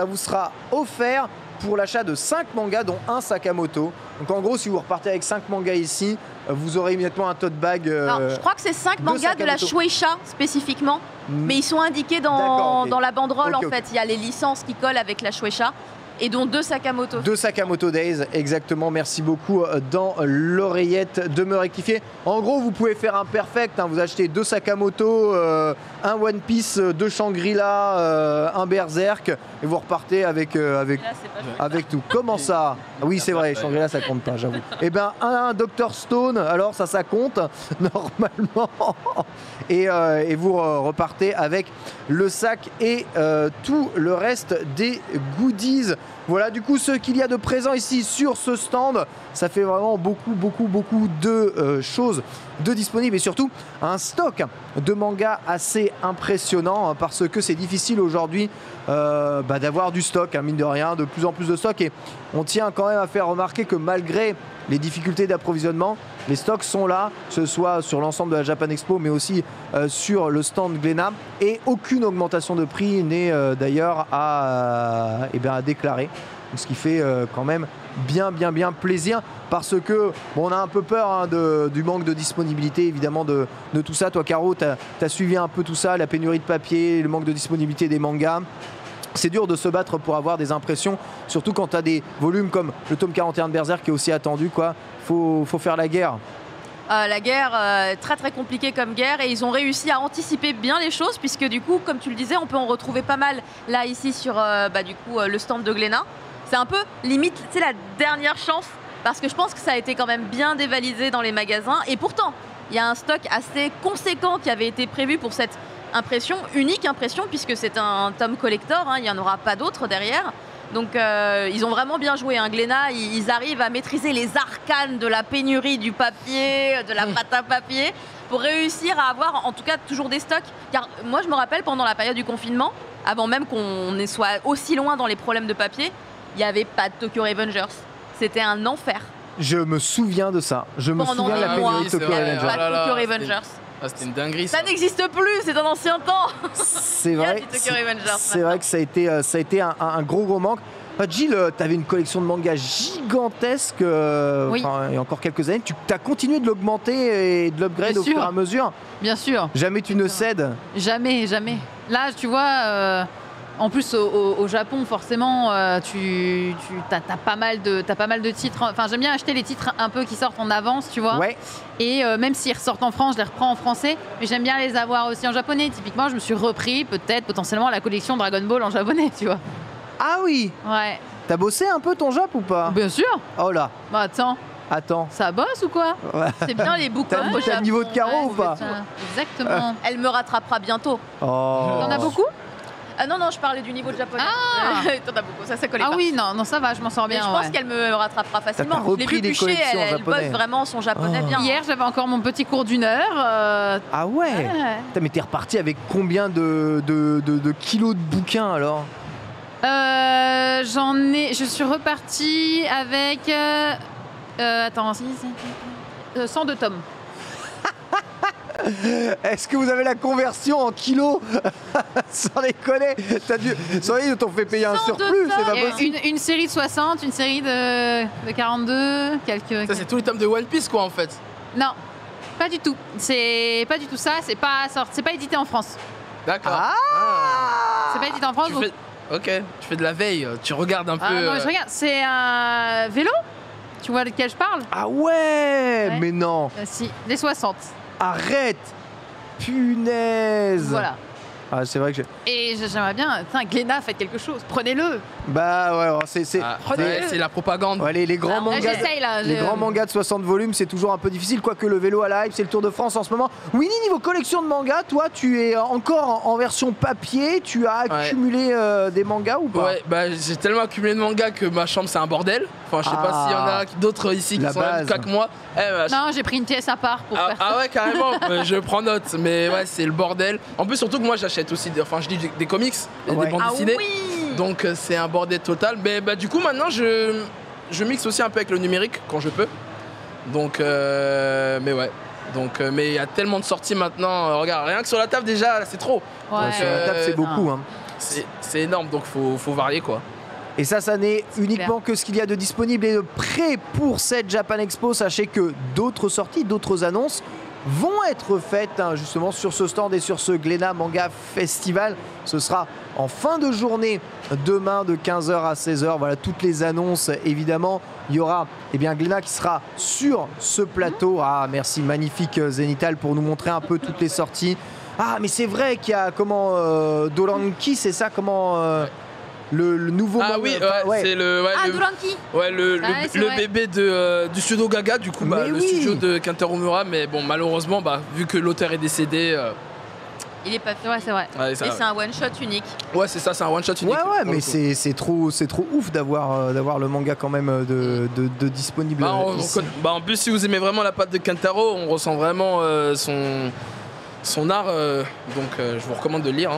Speaker 1: vous sera offert pour l'achat de 5 mangas dont un Sakamoto. Donc en gros si vous repartez avec 5 mangas ici, vous aurez immédiatement un tote bag.
Speaker 2: Non, je crois que c'est 5 mangas de la Shueisha spécifiquement. Mais ils sont indiqués dans la banderole en fait. Il y a les licences qui collent avec la Shueisha. Et dont 2 Sakamoto.
Speaker 1: 2 Sakamoto Days, exactement. Merci beaucoup dans l'oreillette de me rectifier. En gros, vous pouvez faire un perfect. Hein. Vous achetez 2 Sakamoto, un One Piece, 2 Shangri-La, un Berserk. Et vous repartez avec tout. Comment ça? Oui, c'est vrai, Shangri-La, ça compte pas, j'avoue. Eh bien, un Dr Stone, alors ça compte, normalement. Et vous repartez avec le sac et tout le reste des goodies. Voilà du coup ce qu'il y a de présent ici sur ce stand. Ça fait vraiment beaucoup de choses de disponibles et surtout un stock de mangas assez impressionnant hein, parce que c'est difficile aujourd'hui d'avoir du stock, hein, mine de rien, de plus en plus de stock. Et on tient quand même à faire remarquer que malgré les difficultés d'approvisionnement, les stocks sont là, que ce soit sur l'ensemble de la Japan Expo mais aussi sur le stand Glénat, et aucune augmentation de prix n'est d'ailleurs à déclarer. Donc, ce qui fait quand même bien plaisir parce que bon, on a un peu peur hein, du manque de disponibilité évidemment de tout ça. Toi Caro, tu as suivi un peu tout ça, la pénurie de papier, le manque de disponibilité des mangas. C'est dur de se battre pour avoir des impressions, surtout quand tu as des volumes comme le tome 41 de Berserk qui est aussi attendu, quoi. Faut faire la guerre.
Speaker 2: La guerre, très compliquée comme guerre, et ils ont réussi à anticiper bien les choses puisque du coup, comme tu le disais, on peut en retrouver pas mal là ici sur le stand de Glénat. C'est un peu limite, c'est la dernière chance parce que je pense que ça a été quand même bien dévalisé dans les magasins, et pourtant il y a un stock assez conséquent qui avait été prévu pour cette unique impression puisque c'est un tome collector, hein, il n'y en aura pas d'autres derrière. Donc ils ont vraiment bien joué. Hein. Glénat, ils arrivent à maîtriser les arcanes de la pénurie du papier, de la pâte à papier, pour réussir à avoir en tout cas toujours des stocks. Car moi je me rappelle pendant la période du confinement, avant même qu'on soit aussi loin dans les problèmes de papier, il n'y avait pas de Tokyo Revengers. C'était un enfer.
Speaker 1: Je me souviens de ça. Je me souviens de la pénurie de Tokyo Revengers.
Speaker 2: Pas de Tokyo Revengers.
Speaker 3: Ah, c'était une dinguerie.
Speaker 2: Ça n'existe plus, c'est un ancien temps.
Speaker 1: C'est vrai. C'est vrai que ça a été un gros manque. Jill, tu avais une collection de mangas gigantesque il y a encore quelques années. Tu as continué de l'augmenter et de l'upgrade au fur et à mesure.
Speaker 4: Bien sûr.
Speaker 1: Jamais tu ne cèdes.
Speaker 4: Jamais, jamais. Là, tu vois, en plus au Japon, forcément, t'as pas mal de titres. Enfin, j'aime bien acheter les titres un peu qui sortent en avance, tu vois.
Speaker 1: Ouais.
Speaker 4: Et même s'ils ressortent en France, je les reprends en français. Mais j'aime bien les avoir aussi en japonais. Typiquement, je me suis repris potentiellement la collection Dragon Ball en japonais, tu vois.
Speaker 1: Ah oui.
Speaker 4: Ouais.
Speaker 1: T'as bossé un peu ton Jap ou pas?
Speaker 4: Bien sûr.
Speaker 1: Oh là.
Speaker 4: Bah attends. Ça bosse ou quoi?
Speaker 2: C'est bien les bouquins.
Speaker 1: T'as le niveau de carreau ou pas?
Speaker 4: Exactement.
Speaker 2: Elle me rattrapera bientôt.
Speaker 1: Oh.
Speaker 4: T'en as beaucoup?
Speaker 2: Non, je parlais du niveau de japonais. T'en as beaucoup, ça collait pas.
Speaker 4: Ah oui, non, ça va, je m'en sors bien.
Speaker 2: Mais je pense qu'elle me rattrapera facilement.
Speaker 1: T'as repris des collections
Speaker 2: elle bosse vraiment son japonais bien.
Speaker 4: Hier, j'avais encore mon petit cours d'1 heure.
Speaker 1: Ah ouais. Mais t'es reparti avec combien de kilos de bouquins alors?
Speaker 4: Je suis repartie avec 102 tomes.
Speaker 1: Est-ce que vous avez la conversion en kilos? Sans déconner, sans ils t'ont fait payer un surplus, c'est pas possible.
Speaker 4: Une série de 60, une série de 42, quelques...
Speaker 3: Ça, c'est tous les tomes de One Piece, quoi, en fait.
Speaker 4: Non, pas du tout. C'est pas du tout ça, c'est pas édité en France.
Speaker 3: D'accord.
Speaker 4: C'est pas édité en France, donc...
Speaker 3: Ok, tu fais de la veille, tu regardes un peu...
Speaker 4: Non, je regarde, c'est un vélo. Tu vois de quel je parle?
Speaker 1: Ah ouais. Mais non.
Speaker 4: Si, des 60.
Speaker 1: Arrête. Punaise.
Speaker 4: Voilà.
Speaker 1: Ah, c'est vrai que
Speaker 4: Et j'aimerais bien... Glénat, faites quelque chose, prenez-le.
Speaker 1: Bah ouais, c'est
Speaker 3: la propagande.
Speaker 1: Ouais, les grands mangas. Les grands mangas de 60 volumes, c'est toujours un peu difficile, quoique le vélo à la hype, c'est le Tour de France en ce moment. Winnie, niveau collection de mangas, toi, tu es encore en version papier, tu as accumulé des mangas ou pas?
Speaker 3: Ouais, bah j'ai tellement accumulé de mangas que ma chambre c'est un bordel. Enfin, je sais pas s'il y en a d'autres ici qui sont là que moi.
Speaker 4: Non, j'ai pris une pièce à part pour faire ça.
Speaker 3: Ah ouais, carrément, je prends note, mais ouais, c'est le bordel. En plus, surtout que moi j'achète aussi, je lis des comics, des bandes dessinées.
Speaker 2: Oui.
Speaker 3: Donc c'est un bordel total. Mais bah, du coup, maintenant je mixe aussi un peu avec le numérique quand je peux. Donc, mais ouais. Donc, mais il y a tellement de sorties maintenant. Regarde, rien que sur la table déjà, c'est trop.
Speaker 1: Ouais, sur la table, c'est beaucoup. Hein.
Speaker 3: C'est énorme, donc faut varier quoi.
Speaker 1: Et ça n'est uniquement que ce qu'il y a de disponible et de prêt pour cette Japan Expo. Sachez que d'autres sorties, d'autres annonces vont être faites justement sur ce stand et sur ce Glénat Manga Festival. Ce sera en fin de journée, demain de 15h à 16h. Voilà toutes les annonces évidemment. Il y aura Glénat qui sera sur ce plateau. Ah merci, magnifique Zenital pour nous montrer un peu toutes les sorties. Ah mais c'est vrai qu'il y a Doranki, c'est ça le nouveau
Speaker 3: manga, c'est le
Speaker 2: Doranki.
Speaker 3: Ouais, le bébé du studio Gaga, du coup studio de Kentaro Miura, mais bon malheureusement vu que l'auteur est décédé
Speaker 2: il est pas fait. Ouais, c'est vrai.
Speaker 3: Ouais,
Speaker 2: et c'est un one shot unique.
Speaker 3: Ouais, c'est ça, c'est un one shot unique.
Speaker 1: Ouais, mais c'est trop ouf d'avoir le manga quand même de disponible ici.
Speaker 3: En plus, si vous aimez vraiment la patte de Kentaro, on ressent vraiment son art. Donc, je vous recommande de lire.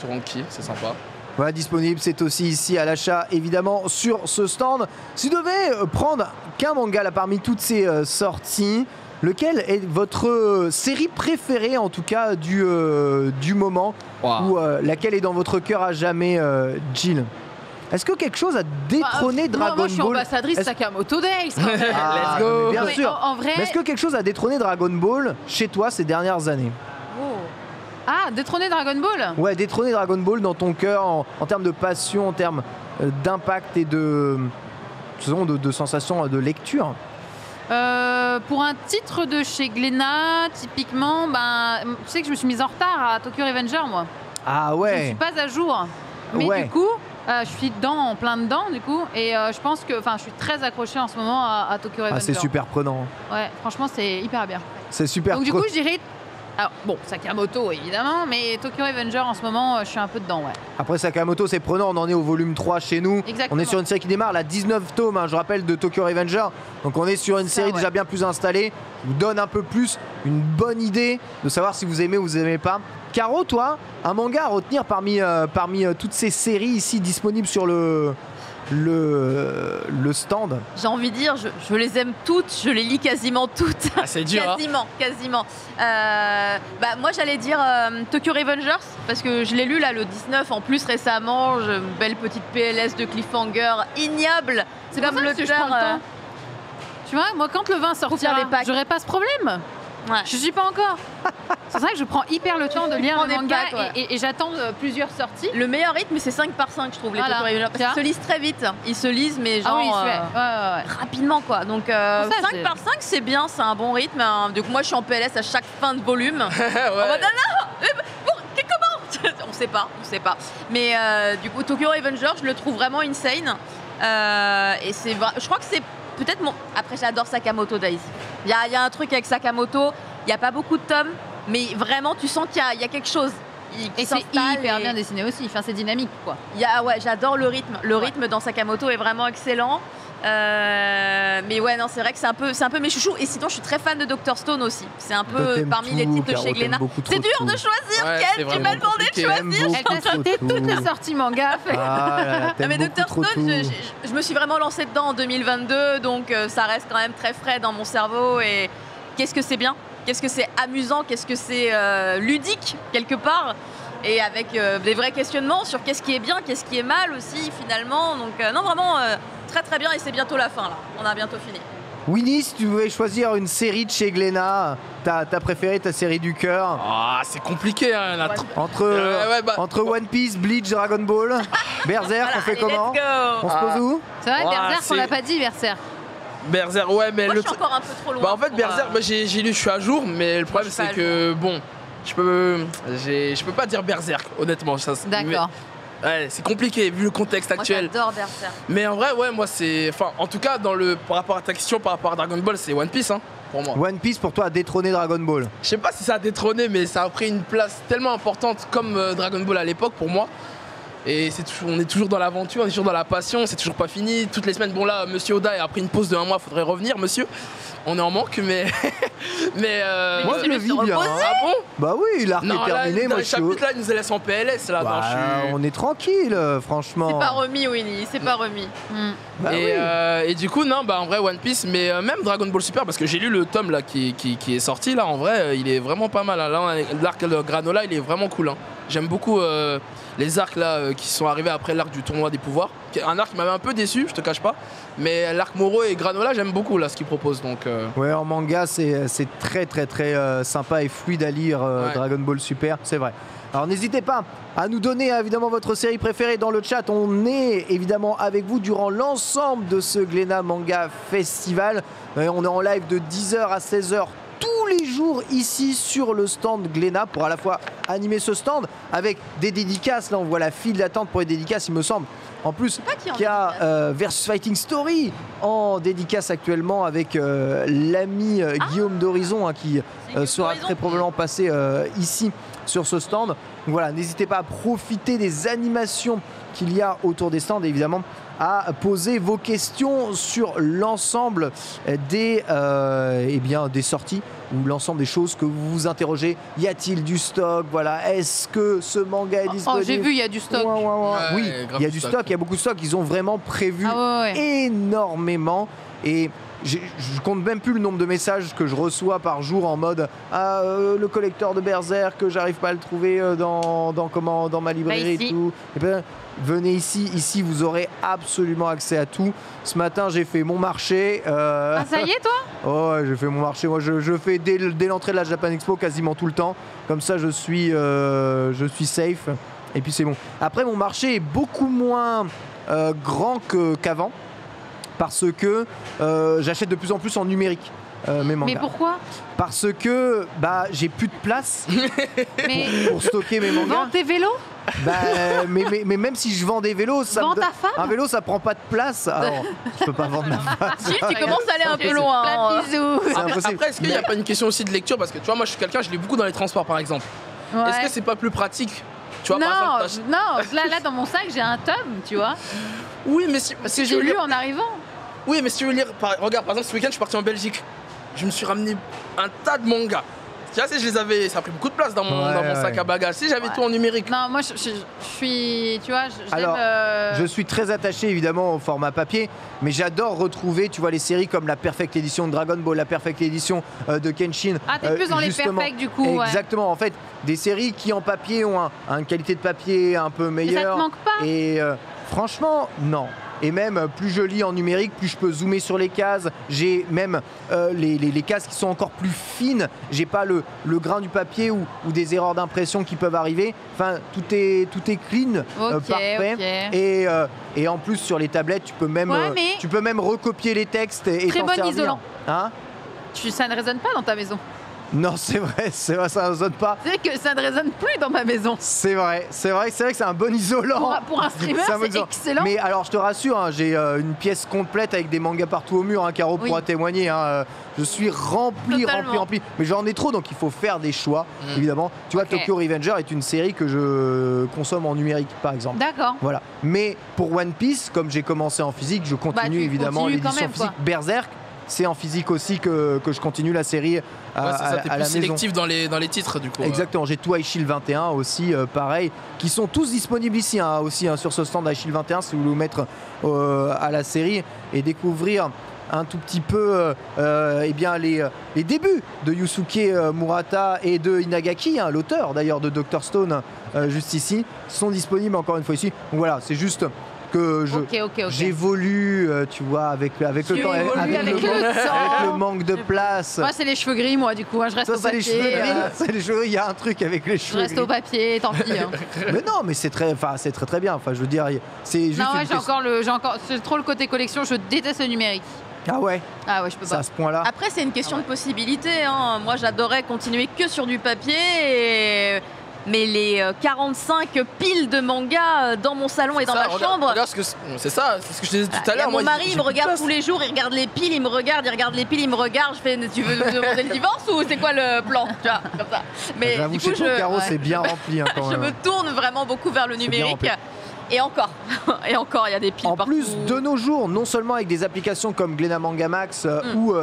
Speaker 3: Doranki, c'est sympa.
Speaker 1: Voilà, disponible, c'est aussi ici à l'achat, évidemment, sur ce stand. Si vous devez prendre qu'un manga là, parmi toutes ces sorties, lequel est votre série préférée, en tout cas, du moment, ou laquelle est dans votre cœur à jamais, Jill? Est-ce que quelque chose a détrôné Dragon Ball?
Speaker 4: Moi, je suis ambassadrice Sakamoto Days.
Speaker 3: Let's go.
Speaker 1: Bien sûr.
Speaker 4: En vrai...
Speaker 1: Mais est-ce que quelque chose a détrôné Dragon Ball chez toi ces dernières années?
Speaker 4: Ah, détrôner Dragon Ball?
Speaker 1: Ouais, détrôner Dragon Ball dans ton cœur en termes de passion, en termes d'impact et de sensations de lecture.
Speaker 4: Pour un titre de chez Glénat, typiquement, tu sais que je me suis mise en retard à Tokyo Revenger, moi.
Speaker 1: Ah ouais.
Speaker 4: Je ne suis pas à jour. Mais du coup, je suis en plein dedans, du coup. Et je pense que, je suis très accrochée en ce moment à Tokyo Revenger.
Speaker 1: Ah, c'est super prenant.
Speaker 4: Ouais, franchement, c'est hyper bien.
Speaker 1: C'est super.
Speaker 4: Donc du coup, je dirais Alors, bon, Sakamoto évidemment, mais Tokyo Revenger en ce moment, je suis un peu dedans, ouais.
Speaker 1: Après Sakamoto, c'est prenant, on en est au volume 3 chez nous.
Speaker 4: Exactement.
Speaker 1: On est sur une série qui démarre, la 19 tomes, je rappelle, de Tokyo Revenger. Donc on est sur une série déjà bien plus installée, qui vous donne un peu plus une bonne idée de savoir si vous aimez ou vous aimez pas. Caro, toi, un manga à retenir parmi toutes ces séries ici disponibles sur le stand?
Speaker 2: J'ai envie de dire, je les aime toutes, je les lis quasiment toutes.
Speaker 3: Ah, c'est dur.
Speaker 2: Quasiment. Moi j'allais dire Tokyo Revengers, parce que je l'ai lu là le 19 en plus récemment, une belle petite PLS de cliffhanger ignoble.
Speaker 4: C'est comme le temps. Tu vois, moi quand le 20 sortira, j'aurai pas ce problème. Ouais. Je suis pas encore. C'est vrai que je prends hyper le temps de lire le manga et j'attends plusieurs sorties.
Speaker 2: Le meilleur rythme, c'est 5 par 5, je trouve, les Tokyo Revengers. Parce qu'ils se lisent très vite. Ils se lisent, mais genre rapidement, quoi. Donc 5 par 5, c'est bien, c'est un bon rythme. Donc moi, je suis en PLS à chaque fin de volume. Comment on sait pas. Mais du coup, Tokyo Revengers, je le trouve vraiment insane. Et c'est vrai, je crois que c'est peut-être mon... Après, j'adore Sakamoto Days. Il y a un truc avec Sakamoto, il n'y a pas beaucoup de tomes, mais vraiment, tu sens qu'il y a quelque chose.
Speaker 4: Et c'est hyper bien dessiné aussi, enfin, c'est dynamique, quoi.
Speaker 2: J'adore le rythme. Le rythme dans Sakamoto est vraiment excellent. Mais ouais, non, c'est vrai que c'est un peu mes chouchous. Et sinon, je suis très fan de Dr Stone aussi. C'est un peu parmi les titres de chez Glénat. C'est dur de choisir, Ken, tu m'as demandé de choisir.
Speaker 4: Elle t'a cité toutes les sorties manga.
Speaker 2: Mais Dr Stone, je me suis vraiment lancée dedans en 2022, donc ça reste quand même très frais dans mon cerveau. Et qu'est-ce que c'est bien, qu'est-ce que c'est amusant, qu'est-ce que c'est ludique quelque part. Et avec des vrais questionnements sur qu'est-ce qui est bien, qu'est-ce qui est mal aussi finalement. Donc non, vraiment très très bien, et c'est bientôt la fin là. On a bientôt fini.
Speaker 1: Winnie, si tu voulais choisir une série de chez Glénat, ta préférée, ta série du cœur?
Speaker 3: Ah, c'est compliqué, hein,
Speaker 1: entre One Piece, Bleach, Dragon Ball, Berserk, on fait comment? On se pose où?
Speaker 4: C'est vrai, Berserk, on l'a pas dit, Berserk.
Speaker 3: Berserk, ouais, mais
Speaker 2: moi, je suis encore un peu trop loin.
Speaker 3: En fait, Berserk, j'ai lu, je suis à jour, mais le problème c'est que bon, je peux pas dire Berserk, honnêtement.
Speaker 4: D'accord.
Speaker 3: Ouais, c'est compliqué vu le contexte actuel.
Speaker 2: Moi, j'adore Berserk.
Speaker 3: Mais en vrai, ouais, moi c'est, enfin, en tout cas par rapport à ta question, par rapport à Dragon Ball, c'est One Piece, hein, pour moi.
Speaker 1: One Piece pour toi a détrôné Dragon Ball.
Speaker 3: Je sais pas si ça a détrôné, mais ça a pris une place tellement importante comme Dragon Ball à l'époque pour moi. Et on est toujours dans l'aventure, on est toujours dans la passion, c'est toujours pas fini. Toutes les semaines, bon là, Monsieur Oda a pris une pause de 1 mois, faudrait revenir, monsieur. On est en manque, mais.
Speaker 1: moi, je le vis bien. Hein.
Speaker 3: Ah bon?
Speaker 1: Bah oui, l'arc est terminé.
Speaker 3: Moi, le chapitre là, il nous laisse en PLS là.
Speaker 1: Bah, on est tranquille, franchement.
Speaker 2: C'est pas remis, Winnie, c'est pas remis.
Speaker 1: Bah
Speaker 3: et du coup, non, bah en vrai, One Piece, mais même Dragon Ball Super, parce que j'ai lu le tome là qui est sorti là, en vrai, il est vraiment pas mal. Hein. Là, l'arc de Granola, il est vraiment cool. Hein. J'aime beaucoup les arcs là qui sont arrivés après l'arc du tournoi des pouvoirs. Un arc qui m'avait un peu déçu, je te cache pas. Mais l'arc Moro et Granola, j'aime beaucoup là ce qu'ils proposent. Donc,
Speaker 1: ouais, en manga, c'est très très très sympa et fluide à lire Dragon Ball Super, c'est vrai. Alors n'hésitez pas à nous donner évidemment votre série préférée dans le chat. On est évidemment avec vous durant l'ensemble de ce Glénat Manga Festival. On est en live de 10h à 16h. Tous les jours ici sur le stand Glénat pour à la fois animer ce stand avec des dédicaces. Là on voit la file d'attente pour les dédicaces, il me semble. En plus, il y a Versus Fighting Story en dédicace actuellement avec l'ami Guillaume d'Horizon qui sera très probablement passé ici sur ce stand. Donc voilà, n'hésitez pas à profiter des animations qu'il y a autour des stands et évidemment à poser vos questions sur l'ensemble des sorties ou l'ensemble des choses que vous vous interrogez. Y a-t-il du stock? Voilà. Est-ce que ce manga est disponible?
Speaker 4: J'ai vu, il y a du stock.
Speaker 1: Oui, il y a du stock, il y a beaucoup de stock. Ils ont vraiment prévu énormément. Et je compte même plus le nombre de messages que je reçois par jour en mode le collecteur de Berserk, que j'arrive pas à le trouver dans ma librairie et tout. Et ben, venez ici vous aurez absolument accès à tout. Ce matin j'ai fait mon marché.
Speaker 4: Ah ça y est toi?
Speaker 1: Oh ouais, j'ai fait mon marché. Moi je fais dès l'entrée de la Japan Expo quasiment tout le temps. Comme ça je suis safe. Et puis c'est bon. Après mon marché est beaucoup moins grand qu'avant. Parce que j'achète de plus en plus en numérique. mes mangas.
Speaker 4: Mais pourquoi?
Speaker 1: Parce que j'ai plus de place pour stocker mes mangas.
Speaker 4: Vends tes vélos?
Speaker 1: Mais même si je vends des vélos,
Speaker 4: Vends ta femme?
Speaker 1: un vélo ça prend pas de place. Alors, je peux pas vendre ma femme.
Speaker 2: Si, tu commences à aller un peu loin.
Speaker 4: Plein de bisous.
Speaker 1: C'est impossible.
Speaker 3: Après, est-ce qu'il n'y a pas une question aussi de lecture? Parce que tu vois, moi je suis quelqu'un, je lis beaucoup dans les transports par exemple.
Speaker 4: Ouais.
Speaker 3: Est-ce que c'est pas plus pratique? Tu vois,
Speaker 4: Non,
Speaker 3: par exemple,
Speaker 4: là dans mon sac j'ai un tome, tu vois.
Speaker 3: oui, mais si,
Speaker 4: Que j'ai lu en arrivant.
Speaker 3: Oui, mais si tu veux lire, regarde, par exemple, ce week-end, je suis parti en Belgique. Je me suis ramené un tas de mangas. Tu vois, si je les avais, ça a pris beaucoup de place dans mon sac à bagages. Si j'avais tout en numérique.
Speaker 4: Non, moi je suis, tu vois,
Speaker 1: Alors, je suis très attaché évidemment au format papier, mais j'adore retrouver, tu vois, les séries comme la Perfect Edition de Dragon Ball, la Perfect Edition de Kenshin.
Speaker 4: Ah, t'es plus dans les Perfect du coup.
Speaker 1: Exactement, en fait, des séries qui en papier ont une qualité de papier un peu meilleure.
Speaker 4: Mais ça te manque pas?
Speaker 1: Et franchement, non. Et même plus je lis en numérique, plus je peux zoomer sur les cases. J'ai même les cases qui sont encore plus fines. J'ai pas le grain du papier ou des erreurs d'impression qui peuvent arriver. Enfin, tout est clean, parfait.
Speaker 4: Okay.
Speaker 1: Et en plus sur les tablettes, tu peux même recopier les textes et
Speaker 4: très
Speaker 1: t'en
Speaker 4: bon
Speaker 1: servir.
Speaker 4: isolant.
Speaker 1: Hein?
Speaker 4: Ça ne résonne pas dans ta maison.
Speaker 1: Non, c'est vrai, ça ne résonne pas.
Speaker 4: C'est vrai que ça ne résonne plus dans ma maison.
Speaker 1: C'est vrai que c'est un bon isolant.
Speaker 4: Pour un streamer, c'est excellent.
Speaker 1: Mais alors, je te rassure, hein, j'ai une pièce complète avec des mangas partout au mur. Caro pourra témoigner. Je suis rempli. Mais j'en ai trop, donc il faut faire des choix, évidemment. Tu vois, Tokyo Revenger est une série que je consomme en numérique, par exemple.
Speaker 4: D'accord.
Speaker 1: Voilà. Mais pour One Piece, comme j'ai commencé en physique, je continue évidemment l'édition physique. Berserk, c'est en physique aussi que je continue la série à
Speaker 3: t'es
Speaker 1: la
Speaker 3: plus
Speaker 1: maison.
Speaker 3: sélectif dans les titres du coup.
Speaker 1: Exactement, j'ai tout iShield 21 aussi, pareil, qui sont tous disponibles ici, aussi sur ce stand iShield 21 si vous voulez vous mettre à la série et découvrir un tout petit peu les débuts de Yusuke Murata et de Inagaki, l'auteur d'ailleurs de Dr Stone, juste ici, sont disponibles encore une fois ici. Donc voilà, c'est juste que j'évolue, tu vois, avec le temps, avec le manque de place.
Speaker 4: Moi, c'est les cheveux gris, moi, du coup, je reste au papier.
Speaker 1: C'est les cheveux, il y a un truc avec les cheveux.
Speaker 4: Je reste au papier, tant pis.
Speaker 1: Mais non, mais c'est très bien. Enfin, je veux dire, c'est juste.
Speaker 4: Non, c'est trop le côté collection. Je déteste le numérique.
Speaker 1: Ah ouais.
Speaker 4: Je peux pas.
Speaker 1: C'est à ce point-là.
Speaker 2: Après, c'est une question de possibilité. Moi, j'adorais continuer que sur du papier. Mais les 45 piles de mangas dans mon salon et dans ma chambre.
Speaker 3: Regarde c'est ça, c'est ce que je disais tout à l'heure.
Speaker 2: Mon mari, il me regarde tous les jours, il regarde les piles, il regarde les piles, il me regarde. Je fais, tu veux me demander le divorce ou c'est quoi le plan? Tu vois, comme ça. Mais
Speaker 1: j'avoue,
Speaker 2: du coup,
Speaker 1: Caro, c'est bien rempli.
Speaker 2: Je me tourne vraiment beaucoup vers le numérique. Et encore, il y a des piles partout.
Speaker 1: En plus, de nos jours, non seulement avec des applications comme Glénat Manga Max ou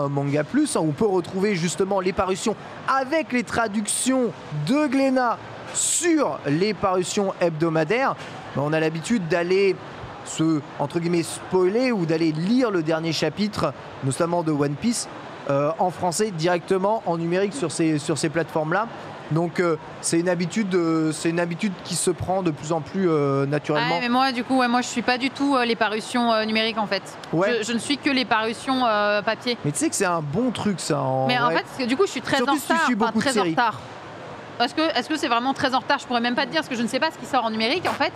Speaker 1: Manga Plus, on peut retrouver justement les parutions avec les traductions de Glénat sur les parutions hebdomadaires. On a l'habitude d'aller entre guillemets spoiler ou d'aller lire le dernier chapitre, notamment de One Piece, en français directement en numérique sur ces plateformes-là. Donc c'est une habitude qui se prend de plus en plus naturellement.
Speaker 4: Mais moi du coup moi je suis pas du tout les parutions numériques en fait. Ouais. Je ne suis que les parutions papier.
Speaker 1: Mais tu sais que c'est un bon truc ça.
Speaker 4: Mais en fait parce que du coup je suis très en retard. Est-ce que c'est vraiment très en retard? Je pourrais même pas te dire parce que je ne sais pas ce qui sort en numérique en fait.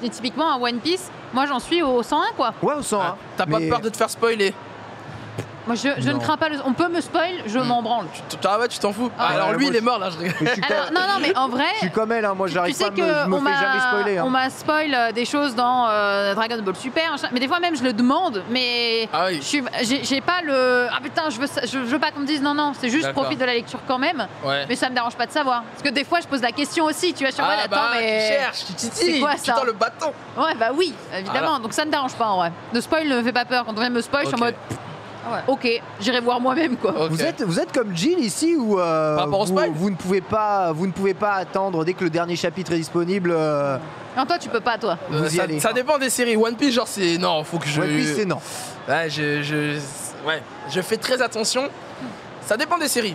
Speaker 4: Et typiquement un One Piece, moi j'en suis au 101 quoi.
Speaker 1: Ouais, au 101.
Speaker 3: T'as pas peur de te faire spoiler?
Speaker 4: Moi je ne crains pas on peut me spoil, je m'en branle.
Speaker 3: Tu t'en fous. Alors lui il est mort là, je rigole.
Speaker 4: Non mais en vrai,
Speaker 1: je suis comme elle, moi j'arrive pas, je me fais jamais spoiler.
Speaker 4: On m'a spoil des choses dans Dragon Ball Super, mais des fois même je le demande, mais j'ai pas le putain je veux pas qu'on me dise non, c'est juste profite de la lecture quand même. Mais ça me dérange pas de savoir. Parce que des fois je pose la question aussi, tu vois, je suis en mode attends mais
Speaker 3: tu cherches, tu titilles, c'est quoi ça? Tu tends le bâton.
Speaker 4: Ouais bah oui, évidemment, donc ça ne dérange pas en vrai. De spoil ne me fait pas peur, quand on vient me spoil, je suis en mode ok, j'irai voir moi-même quoi.
Speaker 1: Okay. Vous êtes comme Jill ici où vous ne pouvez pas attendre dès que le dernier chapitre est disponible.
Speaker 4: Non, toi tu peux pas toi.
Speaker 3: Ça dépend des séries. One Piece genre c'est non, faut que je.
Speaker 1: One Piece c'est non.
Speaker 3: Ouais, je fais très attention. Ça dépend des séries.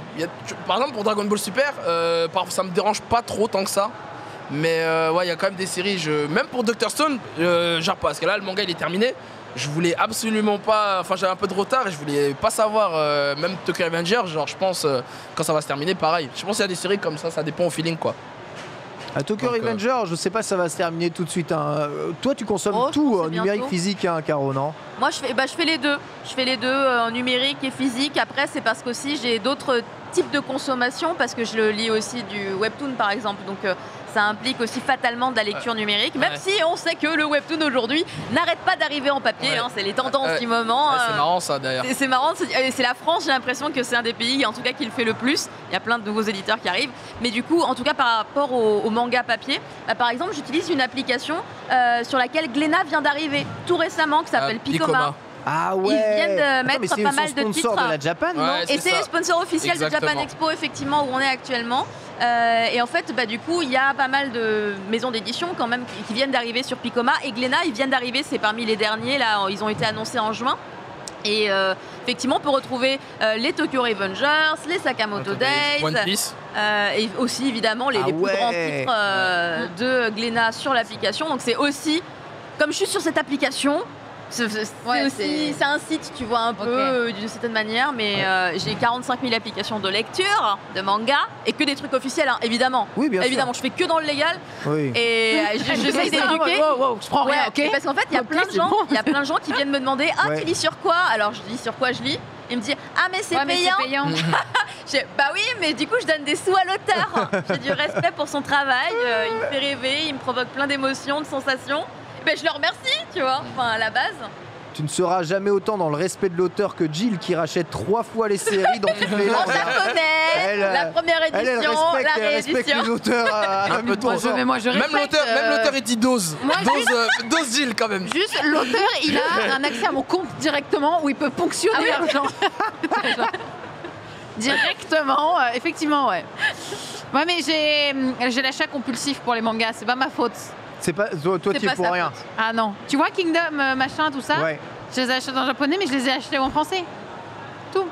Speaker 3: Par exemple pour Dragon Ball Super, ça me dérange pas trop tant que ça. Mais il y a quand même des séries. Même pour Dr Stone, genre parce que là le manga il est terminé. Je voulais absolument pas, j'avais un peu de retard et je voulais pas savoir, même Tokyo Revenger, je pense quand ça va se terminer, pareil. Je pense qu'il y a des séries comme ça dépend au feeling quoi.
Speaker 1: Tokyo Revenger, je sais pas si ça va se terminer tout de suite. Hein. Toi, tu consommes
Speaker 2: Oh, je
Speaker 1: tout
Speaker 2: pense que
Speaker 1: numérique,
Speaker 2: bientôt.
Speaker 1: physique, hein, Caro, non?
Speaker 2: Moi, je fais les deux. Je fais les deux, numérique et physique. Après, c'est parce qu'aussi j'ai d'autres types de consommation, parce que je le lis aussi du webtoon, par exemple. Donc, ça implique aussi fatalement de la lecture numérique, même si on sait que le webtoon aujourd'hui n'arrête pas d'arriver en papier.
Speaker 3: Ouais.
Speaker 2: Hein, c'est les tendances du moment.
Speaker 3: C'est marrant ça d'ailleurs.
Speaker 2: C'est marrant, c'est la France, j'ai l'impression que c'est un des pays en tout cas qui le fait le plus. Il y a plein de nouveaux éditeurs qui arrivent. Mais du coup, en tout cas par rapport au manga papier, par exemple, j'utilise une application sur laquelle Glénat vient d'arriver tout récemment, qui s'appelle Picoma.
Speaker 1: Ah ouais.
Speaker 2: Ils viennent de
Speaker 1: Attends,
Speaker 2: mettre
Speaker 1: mais
Speaker 2: pas mal
Speaker 1: c'est
Speaker 2: de
Speaker 1: le sponsor
Speaker 2: titres.
Speaker 1: de la Japan, non?
Speaker 3: Ouais,
Speaker 2: Et c'est le sponsor officiel de
Speaker 3: Exactement.
Speaker 2: Japan Expo, effectivement, où on est actuellement. Et en fait, du coup, il y a pas mal de maisons d'édition quand même qui viennent d'arriver sur Picoma. Et Glénat, ils viennent d'arriver, c'est parmi les derniers. Là, ils ont été annoncés en juin. Et effectivement, on peut retrouver les Tokyo Revengers, les Sakamoto Days,
Speaker 3: One Piece.
Speaker 2: et aussi évidemment les plus grands titres de Glénat sur l'application. Donc c'est aussi, comme je suis sur cette application, c'est un site, tu vois, un peu d'une certaine manière, mais j'ai 45 000 applications de lecture, de manga, et que des trucs officiels, hein, évidemment.
Speaker 1: Oui, bien
Speaker 2: évidemment, je fais que dans le légal,
Speaker 1: Oui.
Speaker 2: et j'essaie d'éduquer.
Speaker 4: Je prends rien, ok.
Speaker 2: Parce qu'en fait, il y a plein de gens qui viennent me demander tu lis sur quoi? Alors je dis sur quoi je lis. Il me dit mais c'est payant. Bah oui, mais du coup je donne des sous à l'auteur. J'ai du respect pour son travail, il me fait rêver, il me provoque plein d'émotions, de sensations. Je le remercie, tu vois, enfin à la base.
Speaker 1: Tu ne seras jamais autant dans le respect de l'auteur que Jill, qui rachète 3 fois les séries dans toutes les langues.
Speaker 2: En japonais, la première édition, la
Speaker 1: respecte les auteurs à
Speaker 3: peu trop.
Speaker 4: Moi, je
Speaker 3: Même
Speaker 4: respecte,
Speaker 3: l'auteur il dit dose. Dose Jill quand même.
Speaker 4: Juste, l'auteur, il a un accès à mon compte directement où il peut ponctionner l'argent. Directement, effectivement, ouais. Ouais, mais j'ai l'achat compulsif pour les mangas, c'est pas ma faute.
Speaker 1: C'est pas toi, tu es pour rien.
Speaker 4: Ah non. Tu vois Kingdom, machin, tout ça,
Speaker 1: Ouais.
Speaker 4: je les achète en japonais, mais je les ai achetés en français. Tout.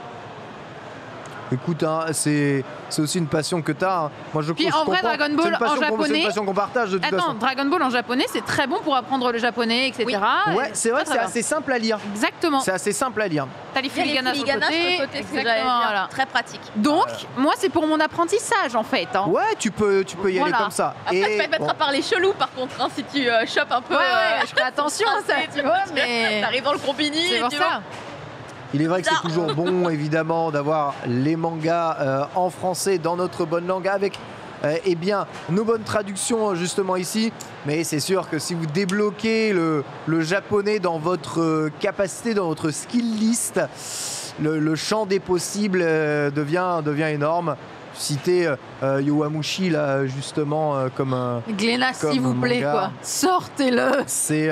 Speaker 1: Écoute, hein, c'est aussi une passion que tu as. Hein. Moi, je
Speaker 4: Puis
Speaker 1: je
Speaker 4: en vrai,
Speaker 1: comprends.
Speaker 4: Dragon Ball en
Speaker 1: C'est
Speaker 4: japonais.
Speaker 1: une passion qu'on partage de toute
Speaker 4: Attends,
Speaker 1: façon.
Speaker 4: Dragon Ball en japonais, c'est très bon pour apprendre le japonais, etc.
Speaker 2: Oui.
Speaker 1: Ouais, c'est vrai que c'est assez simple à lire.
Speaker 4: Exactement.
Speaker 1: C'est assez simple à lire.
Speaker 4: T'as les
Speaker 2: Il y a les
Speaker 4: filiganas sur le
Speaker 2: filiganas
Speaker 4: côté.
Speaker 2: sur le côté, ce que j'allais
Speaker 4: Exactement,
Speaker 2: dire.
Speaker 4: voilà.
Speaker 2: Très pratique.
Speaker 4: Donc, moi, c'est pour mon apprentissage, en fait. Hein.
Speaker 1: Ouais, tu peux y aller
Speaker 4: Voilà.
Speaker 1: comme ça.
Speaker 2: Après, tu vas te mettre à parler chelou par contre, hein, si tu chopes un peu.
Speaker 4: Ouais, je ferai attention à ça, tu vois, mais...
Speaker 2: T'arrives dans le combini.
Speaker 4: C'est pour
Speaker 2: tu
Speaker 4: ça.
Speaker 2: vois.
Speaker 1: Il est vrai que c'est toujours bon, évidemment, d'avoir les mangas en français dans notre bonne langue avec eh bien, nos bonnes traductions justement ici. Mais c'est sûr que si vous débloquez le japonais dans votre capacité, dans votre skill list, le champ des possibles devient énorme. Citer Yowamushi là justement comme
Speaker 4: Glénat, s'il
Speaker 1: comme
Speaker 4: vous plaît,
Speaker 1: manga.
Speaker 4: quoi. Sortez-le.
Speaker 1: c'est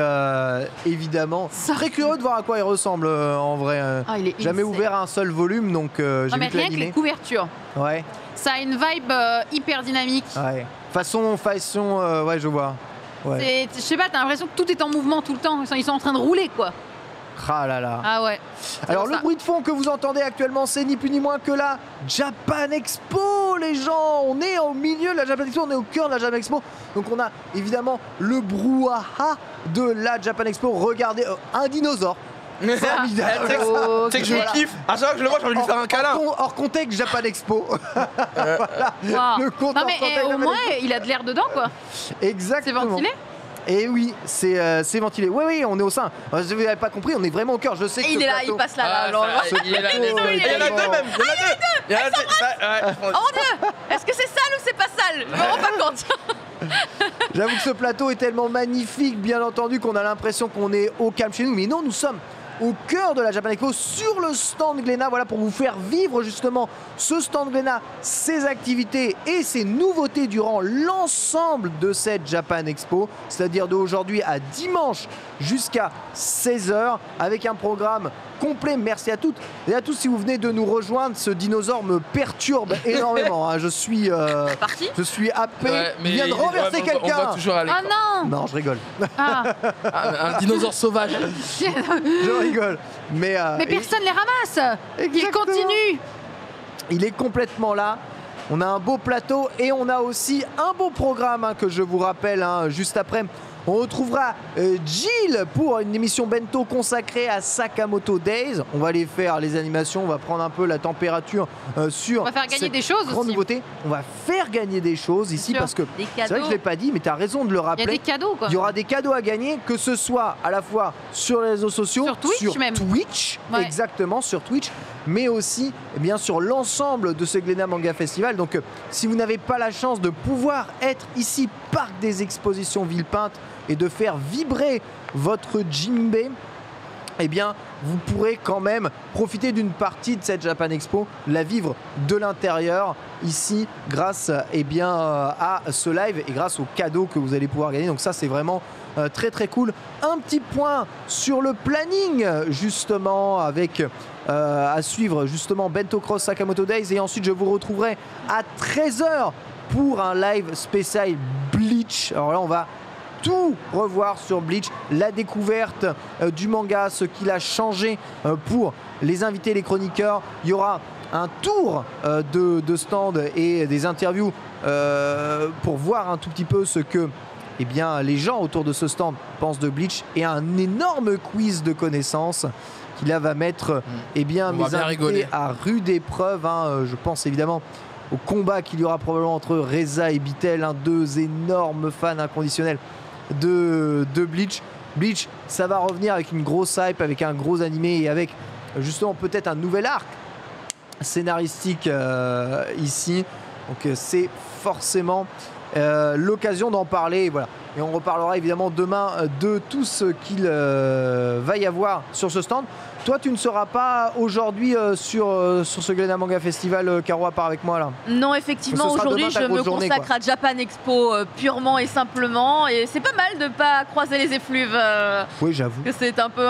Speaker 1: évidemment très curieux de voir à quoi il ressemble en vrai.
Speaker 4: Ah, il est
Speaker 1: Jamais
Speaker 4: insane.
Speaker 1: ouvert un seul volume, donc j'ai
Speaker 4: Non, mais
Speaker 1: vu que
Speaker 4: rien que les
Speaker 1: l'animé.
Speaker 4: couvertures.
Speaker 1: Ouais,
Speaker 4: Ça a une vibe hyper dynamique.
Speaker 1: ouais. Façon, ouais, je vois. Ouais.
Speaker 4: Je sais pas, t'as l'impression que tout est en mouvement tout le temps. Ils sont en train de rouler, quoi.
Speaker 1: Ah là là.
Speaker 4: Ah ouais.
Speaker 1: Alors
Speaker 4: pour
Speaker 1: le
Speaker 4: ça.
Speaker 1: bruit de fond que vous entendez actuellement, c'est ni plus ni moins que la Japan Expo, les gens. On est au milieu de la Japan Expo, on est au cœur de la Japan Expo. Donc on a évidemment le brouhaha de la Japan Expo. Regardez, un dinosaure. Formidable.
Speaker 3: Tu sais que je
Speaker 1: Voilà.
Speaker 3: kiffe. À chaque fois que je le vois, j'ai envie de lui faire un câlin.
Speaker 1: Hors contexte Japan Expo. Voilà.
Speaker 4: Wow.
Speaker 1: Le compte
Speaker 4: Non
Speaker 1: hors
Speaker 4: mais
Speaker 1: contexte
Speaker 4: au
Speaker 1: Japan
Speaker 4: moins,
Speaker 1: Expo.
Speaker 4: il a de l'air dedans, quoi. C'est
Speaker 1: Exactement.
Speaker 4: ventilé.
Speaker 1: Et oui, c'est ventilé. Oui, on est au sein. Si vous n'avez pas compris, on est vraiment au cœur. Je sais que
Speaker 2: Et il
Speaker 1: ce
Speaker 2: est là,
Speaker 1: plateau-
Speaker 2: il passe là.
Speaker 3: Ah,
Speaker 2: alors,
Speaker 3: ça, il est là. Il y en a deux même. Il y en a deux.
Speaker 2: Oh mon dieu, est-ce que c'est sale ou c'est pas sale? Je me rends pas compte.
Speaker 1: J'avoue que ce plateau est tellement magnifique, bien entendu, qu'on a l'impression qu'on est au calme chez nous. Mais non, nous sommes au cœur de la Japan Expo, sur le stand Glénat, voilà, pour vous faire vivre justement ce stand Glénat, ses activités et ses nouveautés durant l'ensemble de cette Japan Expo, c'est-à-dire d'aujourd'hui à dimanche jusqu'à 16h, avec un programme complet. Merci à toutes et à tous si vous venez de nous rejoindre. Ce dinosaure me perturbe énormément, hein. Je suis happé.
Speaker 3: Ouais, mais
Speaker 1: Il vient de renverser
Speaker 3: on
Speaker 1: quelqu'un.
Speaker 3: voit toujours à l'écran.
Speaker 4: Oh non.
Speaker 1: Non, je rigole.
Speaker 4: Ah.
Speaker 3: Un dinosaure sauvage.
Speaker 1: Je rigole. Mais
Speaker 4: personne les ramasse. Ils
Speaker 1: Exactement.
Speaker 4: continuent.
Speaker 1: il est complètement là. On a un beau plateau et on a aussi un beau programme, hein, que je vous rappelle, hein, juste après. On retrouvera Jill pour une émission bento consacrée à Sakamoto Days. On va aller faire les animations, on va prendre un peu la température sur
Speaker 4: on va faire gagner des choses
Speaker 1: grande
Speaker 4: aussi.
Speaker 1: nouveauté. On va faire gagner des choses ici parce que c'est vrai que je ne l'ai pas dit, mais tu as raison de le rappeler.
Speaker 4: Il y a des cadeaux quoi.
Speaker 1: Il y aura des cadeaux à gagner, que ce soit à la fois sur les réseaux sociaux,
Speaker 4: sur Twitch même.
Speaker 1: Ouais. Exactement, sur Twitch, mais aussi sur l'ensemble de ce Glénat Manga Festival. Donc si vous n'avez pas la chance de pouvoir être ici, Parc des Expositions Villepinte, et de faire vibrer votre djembé, eh bien, vous pourrez quand même profiter d'une partie de cette Japan Expo, la vivre de l'intérieur, ici, grâce à ce live et grâce aux cadeaux que vous allez pouvoir gagner. Donc ça, c'est vraiment très très cool. Un petit point sur le planning, justement, avec à suivre, justement, Bento Cross Sakamoto Days. Et ensuite, je vous retrouverai à 13h pour un live spécial Bleach. Alors là, on va tout revoir sur Bleach, la découverte du manga, ce qu'il a changé pour les invités, les chroniqueurs. Il y aura un tour de stand et des interviews pour voir un tout petit peu ce que les gens autour de ce stand pensent de Bleach, et un énorme quiz de connaissances qui là va mettre mes invités à rude épreuve. Je pense évidemment au combat qu'il y aura probablement entre Reza et Bitel, deux énormes fans inconditionnels de Bleach. Bleach, ça va revenir avec une grosse hype, avec un gros animé et avec justement peut-être un nouvel arc scénaristique ici. Donc c'est forcément l'occasion d'en parler. Voilà. Et on reparlera évidemment demain de tout ce qu'il va y avoir sur ce stand. Toi, tu ne seras pas aujourd'hui sur ce Glénat Manga Festival, Caro, à part avec moi là.
Speaker 2: Non, effectivement, aujourd'hui je me consacre à Japan Expo purement et simplement, et c'est pas mal de pas croiser les effluves.
Speaker 1: Oui, j'avoue.
Speaker 2: Que c'est un peu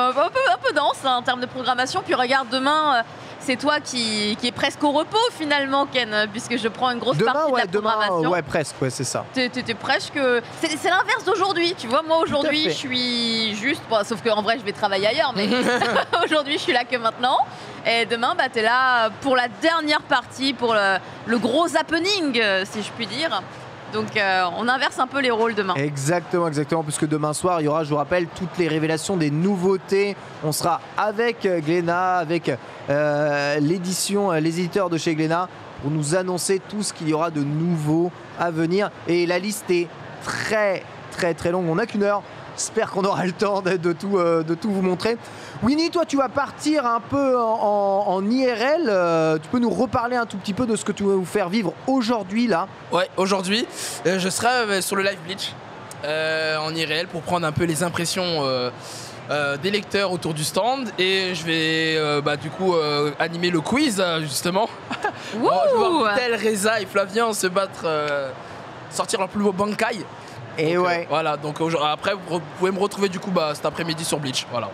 Speaker 2: dense en termes de programmation. Puis regarde, demain, c'est toi qui est presque au repos finalement, Ken, puisque je prends une grosse partie de la programmation.
Speaker 1: Ouais, presque, ouais, c'est ça.
Speaker 2: T'es presque. C'est l'inverse d'aujourd'hui, tu vois. Moi aujourd'hui, je suis juste. Bon, sauf qu'en vrai, je vais travailler ailleurs, mais aujourd'hui, je suis là que maintenant. Et demain, t'es là pour la dernière partie, pour le gros happening, si je puis dire. Donc on inverse un peu les rôles demain.
Speaker 1: Exactement, puisque demain soir, il y aura, je vous rappelle, toutes les révélations des nouveautés. On sera avec Glénat, avec l'édition, les éditeurs de chez Glénat, pour nous annoncer tout ce qu'il y aura de nouveau à venir. Et la liste est très très très longue. On n'a qu'une heure. J'espère qu'on aura le temps de tout vous montrer. Winnie, toi, tu vas partir un peu en IRL. Tu peux nous reparler un tout petit peu de ce que tu vas vous faire vivre aujourd'hui, là?
Speaker 3: Ouais, aujourd'hui, je serai sur le live Bleach en IRL pour prendre un peu les impressions des lecteurs autour du stand. Et je vais du coup animer le quiz, justement. Je vais voir Tel, Reza et Flavien se battre, sortir leur plus beau Bankai.
Speaker 1: Et
Speaker 3: donc,
Speaker 1: ouais.
Speaker 3: Voilà, donc après vous pouvez me retrouver du coup cet après-midi sur Bleach. Voilà.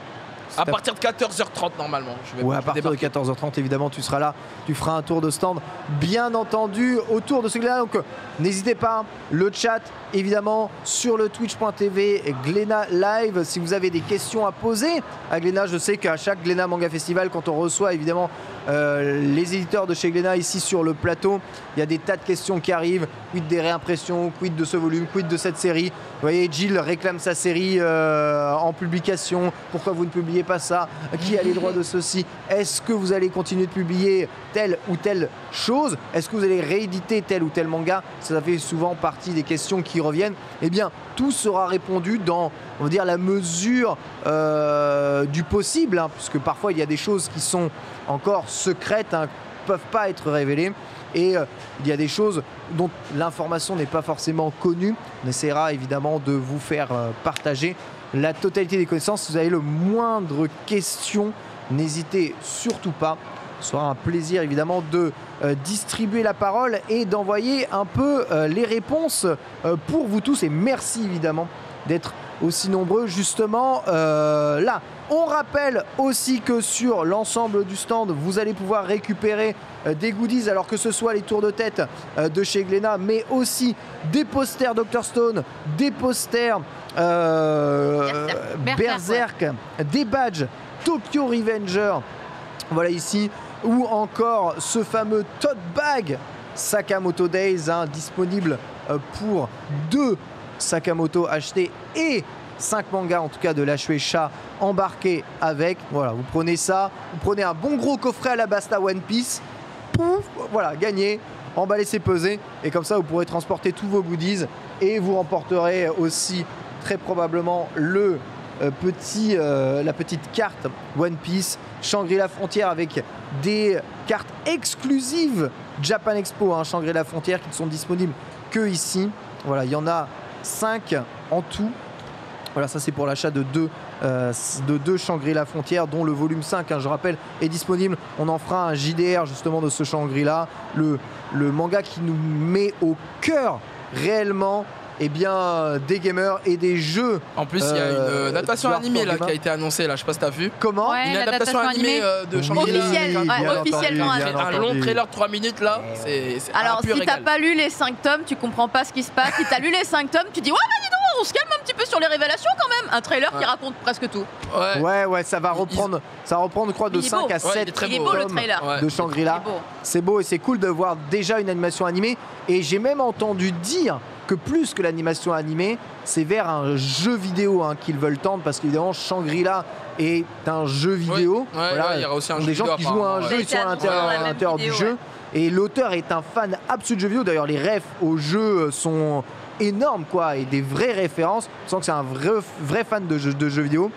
Speaker 3: À partir de 14h30 normalement.
Speaker 1: À partir de 14h30 évidemment tu seras là, tu feras un tour de stand bien entendu autour de ce Glénat. Donc n'hésitez pas, le chat évidemment sur le twitch.tv Glénat Live. Si vous avez des questions à poser à Glénat, je sais qu'à chaque Glénat Manga Festival, quand on reçoit évidemment les éditeurs de chez Glénat ici sur le plateau, il y a des tas de questions qui arrivent. Quid des réimpressions, quid de ce volume, quid de cette série. Vous voyez, Jill réclame sa série en publication. Pourquoi vous ne publiez pas ça? Qui a les droits de ceci? Est-ce que vous allez continuer de publier telle ou telle chose? Est-ce que vous allez rééditer tel ou tel manga? Ça fait souvent partie des questions qui reviennent. Eh bien, tout sera répondu dans, on va dire, la mesure du possible, puisque parfois il y a des choses qui sont encore secrètes, ne peuvent pas être révélées. Et il y a des choses dont l'information n'est pas forcément connue. On essaiera évidemment de vous faire partager la totalité des connaissances. Si vous avez le moindre question, n'hésitez surtout pas. Ce sera un plaisir évidemment de distribuer la parole et d'envoyer un peu les réponses pour vous tous. Et merci évidemment d'être aussi nombreux justement là. On rappelle aussi que sur l'ensemble du stand, vous allez pouvoir récupérer des goodies, alors que ce soit les tours de tête de chez Glénat, mais aussi des posters Dr Stone, des posters Berserk, des badges Tokyo Revenger, voilà ici, ou encore ce fameux tote bag Sakamoto Days, disponible pour 2 Sakamoto acheté et 5 mangas en tout cas de la Shueisha embarqués avec. Voilà, vous prenez ça, vous prenez un bon gros coffret à la Basta One Piece, pouf, voilà, gagné, emballé c'est pesé, et comme ça vous pourrez transporter tous vos goodies et vous remporterez aussi très probablement la petite carte One Piece Shangri-La Frontière avec des cartes exclusives Japan Expo, hein, Shangri-La Frontière, qui ne sont disponibles que ici. Voilà, il y en a 5 en tout. Voilà, ça c'est pour l'achat de deux Shangri-La Frontière, dont le volume 5, hein, je rappelle, est disponible. On en fera un JDR justement de ce Shangri-La, le manga qui nous met au cœur réellement des gamers et des jeux.
Speaker 3: En plus, il y a une adaptation animée là, qui a été annoncée, là, je sais pas si t'as vu.
Speaker 1: Comment?
Speaker 4: Ouais,
Speaker 3: une adaptation animée de Shangri-La.
Speaker 2: Officiellement.
Speaker 3: Un long trailer de 3 minutes là. C'est
Speaker 2: alors, si
Speaker 3: régal.
Speaker 2: t'as pas lu les 5 tomes, tu comprends pas ce qui se passe. Si t'as lu les 5 tomes, tu dis ouais, bah dis donc, on se calme un petit peu sur les révélations quand même. Un trailer qui raconte presque tout.
Speaker 1: Ouais, ça va reprendre, je crois, de 5 à 7
Speaker 2: il est beau le trailer
Speaker 1: de Shangri-La. C'est beau et c'est cool de voir déjà une animation animée. Et j'ai même entendu dire que plus que l'animation animée, c'est vers un jeu vidéo qu'ils veulent tendre, parce qu'évidemment Shangri-La est un jeu vidéo.
Speaker 3: Il y aura aussi un jeu
Speaker 1: des gens
Speaker 3: vidéo,
Speaker 1: qui jouent à un jeu, ils sont à l'intérieur du jeu. Et l'auteur est un fan absolu de jeux vidéo. D'ailleurs, les refs au jeu sont énormes, quoi, et des vraies références. On sent que c'est un vrai fan de jeux vidéo.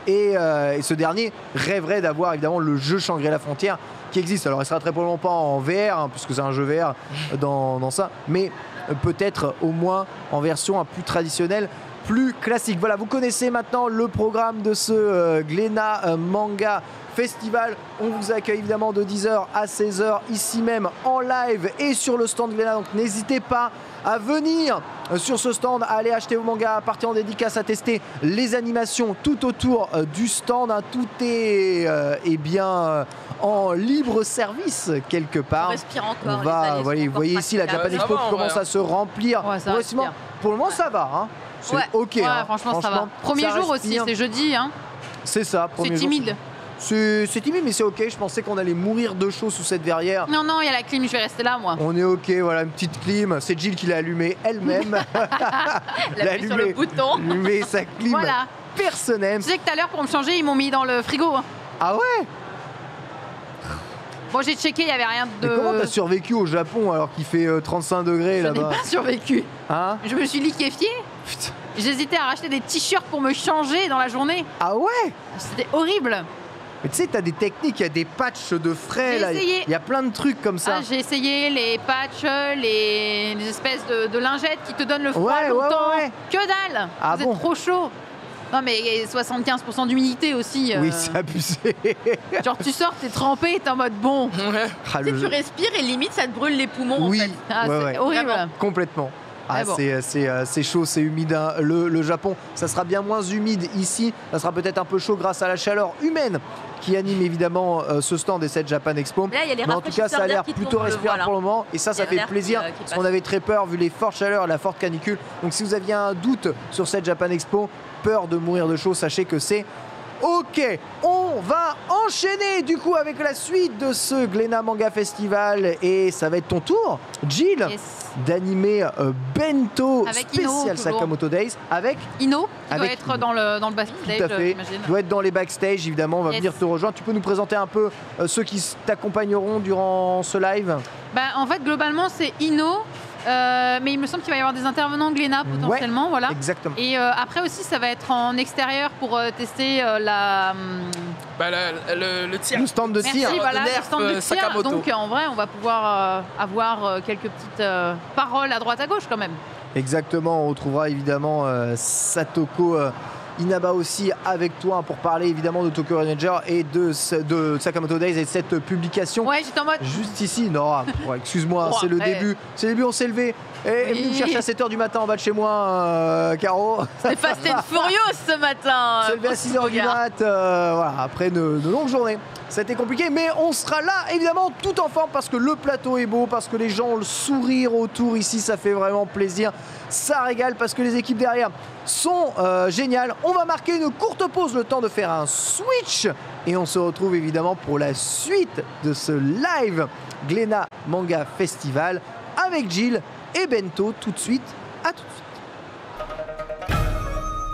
Speaker 1: Et ce dernier rêverait d'avoir évidemment le jeu Shangri-La Frontière qui existe. Alors, il sera très probablement pas en VR, hein, puisque c'est un jeu VR dans ça, mais peut-être au moins en version un plus traditionnelle, plus classique. Voilà, vous connaissez maintenant le programme de ce Glénat Manga Festival. On vous accueille évidemment de 10h à 16h ici même en live et sur le stand Glénat, donc n'hésitez pas à venir sur ce stand, à aller acheter vos mangas, à partir en dédicace, à tester les animations tout autour du stand, hein. Tout est en libre service quelque part.
Speaker 2: On respire encore.
Speaker 1: Vous voyez ici la Japan Expo qui commence à se remplir. Pour le moment ça va, hein. C'est ok.
Speaker 4: Hein. Franchement, ça va. Premier jour aussi, c'est jeudi. Hein.
Speaker 1: C'est ça.
Speaker 4: C'est timide.
Speaker 1: C'est timide, mais c'est ok. Je pensais qu'on allait mourir de chaud sous cette verrière.
Speaker 4: Non, il y a la clim, je vais rester là, moi.
Speaker 1: On est ok, voilà, une petite clim. C'est Jill qui l'a allumée elle-même.
Speaker 2: Elle a appuyé sur le bouton.
Speaker 1: Allumé sa clim.
Speaker 4: Voilà.
Speaker 1: Personnelle.
Speaker 4: Tu sais que tout à l'heure, pour me changer, ils m'ont mis dans le frigo. Hein.
Speaker 1: Ah ouais?
Speaker 4: Bon, j'ai checké, il n'y avait rien de...
Speaker 1: Mais comment t'as survécu au Japon alors qu'il fait 35 degrés là-bas?
Speaker 4: Je n'ai pas survécu.
Speaker 1: Hein?
Speaker 4: Je me suis liquéfiée.
Speaker 1: Putain.
Speaker 4: J'hésitais à racheter des t-shirts pour me changer dans la journée.
Speaker 1: Ah ouais?
Speaker 4: C'était horrible.
Speaker 1: Mais tu sais, t'as des techniques, il y a des patchs de frais, là. Il y a plein de trucs comme ça.
Speaker 4: J'ai essayé les patchs, les espèces de lingettes qui te donnent le froid longtemps. Que dalle. C'est trop chaud. Non mais 75% d'humidité aussi.
Speaker 1: Oui, c'est abusé.
Speaker 4: Genre tu sors, t'es trempé, t'es en mode bon.
Speaker 2: Tu respires et limite ça te brûle les poumons en fait.
Speaker 4: C'est horrible.
Speaker 2: Vraiment.
Speaker 1: Complètement. C'est chaud, c'est humide, hein. Le Japon, ça sera bien moins humide ici. Ça sera peut-être un peu chaud grâce à la chaleur humaine qui anime évidemment ce stand et cette Japan Expo.
Speaker 2: Là,
Speaker 1: mais en tout cas, ça a l'air plutôt respirable pour le moment. Et ça fait plaisir. Parce qu'on avait très peur vu les fortes chaleurs, la forte canicule. Donc si vous aviez un doute sur cette Japan Expo, peur de mourir de chaud, sachez que c'est ok. On va enchaîner du coup avec la suite de ce Glénat Manga Festival. Et ça va être ton tour, Jill, d'animer Bento
Speaker 4: avec
Speaker 1: spécial
Speaker 4: Ino,
Speaker 1: Sakamoto Days avec
Speaker 4: Ino qui doit être dans le backstage.
Speaker 1: Tout à fait. Doit être dans les backstage évidemment. On va venir te rejoindre. Tu peux nous présenter un peu ceux qui t'accompagneront durant ce live?
Speaker 4: En fait globalement c'est Ino. Mais il me semble qu'il va y avoir des intervenants Glénat potentiellement, voilà.
Speaker 1: Exactement.
Speaker 4: Et après aussi, ça va être en extérieur pour tester
Speaker 1: le stand de tir.
Speaker 4: Merci, voilà, le stand de tir.
Speaker 3: Sakamoto.
Speaker 4: Donc en vrai, on va pouvoir avoir quelques petites paroles à droite à gauche quand même.
Speaker 1: Exactement. On retrouvera évidemment Satoko Inaba aussi avec toi pour parler évidemment de Tokyo Revenger et de Sakamoto Days et de cette publication.
Speaker 4: Ouais, j'étais en mode.
Speaker 1: Juste ici, non, excuse-moi, c'est le début. C'est le début, on s'est levé. Et venu me chercher à 7h du matin en bas de chez moi, Caro.
Speaker 2: C'est Fast and Furious ce matin.
Speaker 1: On s'est levé à 6h du mat, voilà, après une longue journée. Ça a été compliqué, mais on sera là évidemment tout en forme parce que le plateau est beau, parce que les gens ont le sourire autour ici, ça fait vraiment plaisir. Ça régale parce que les équipes derrière sont géniales. On va marquer une courte pause, le temps de faire un switch. Et on se retrouve évidemment pour la suite de ce live Glénat Manga Festival avec Jill et Bento tout de suite. À tout de suite.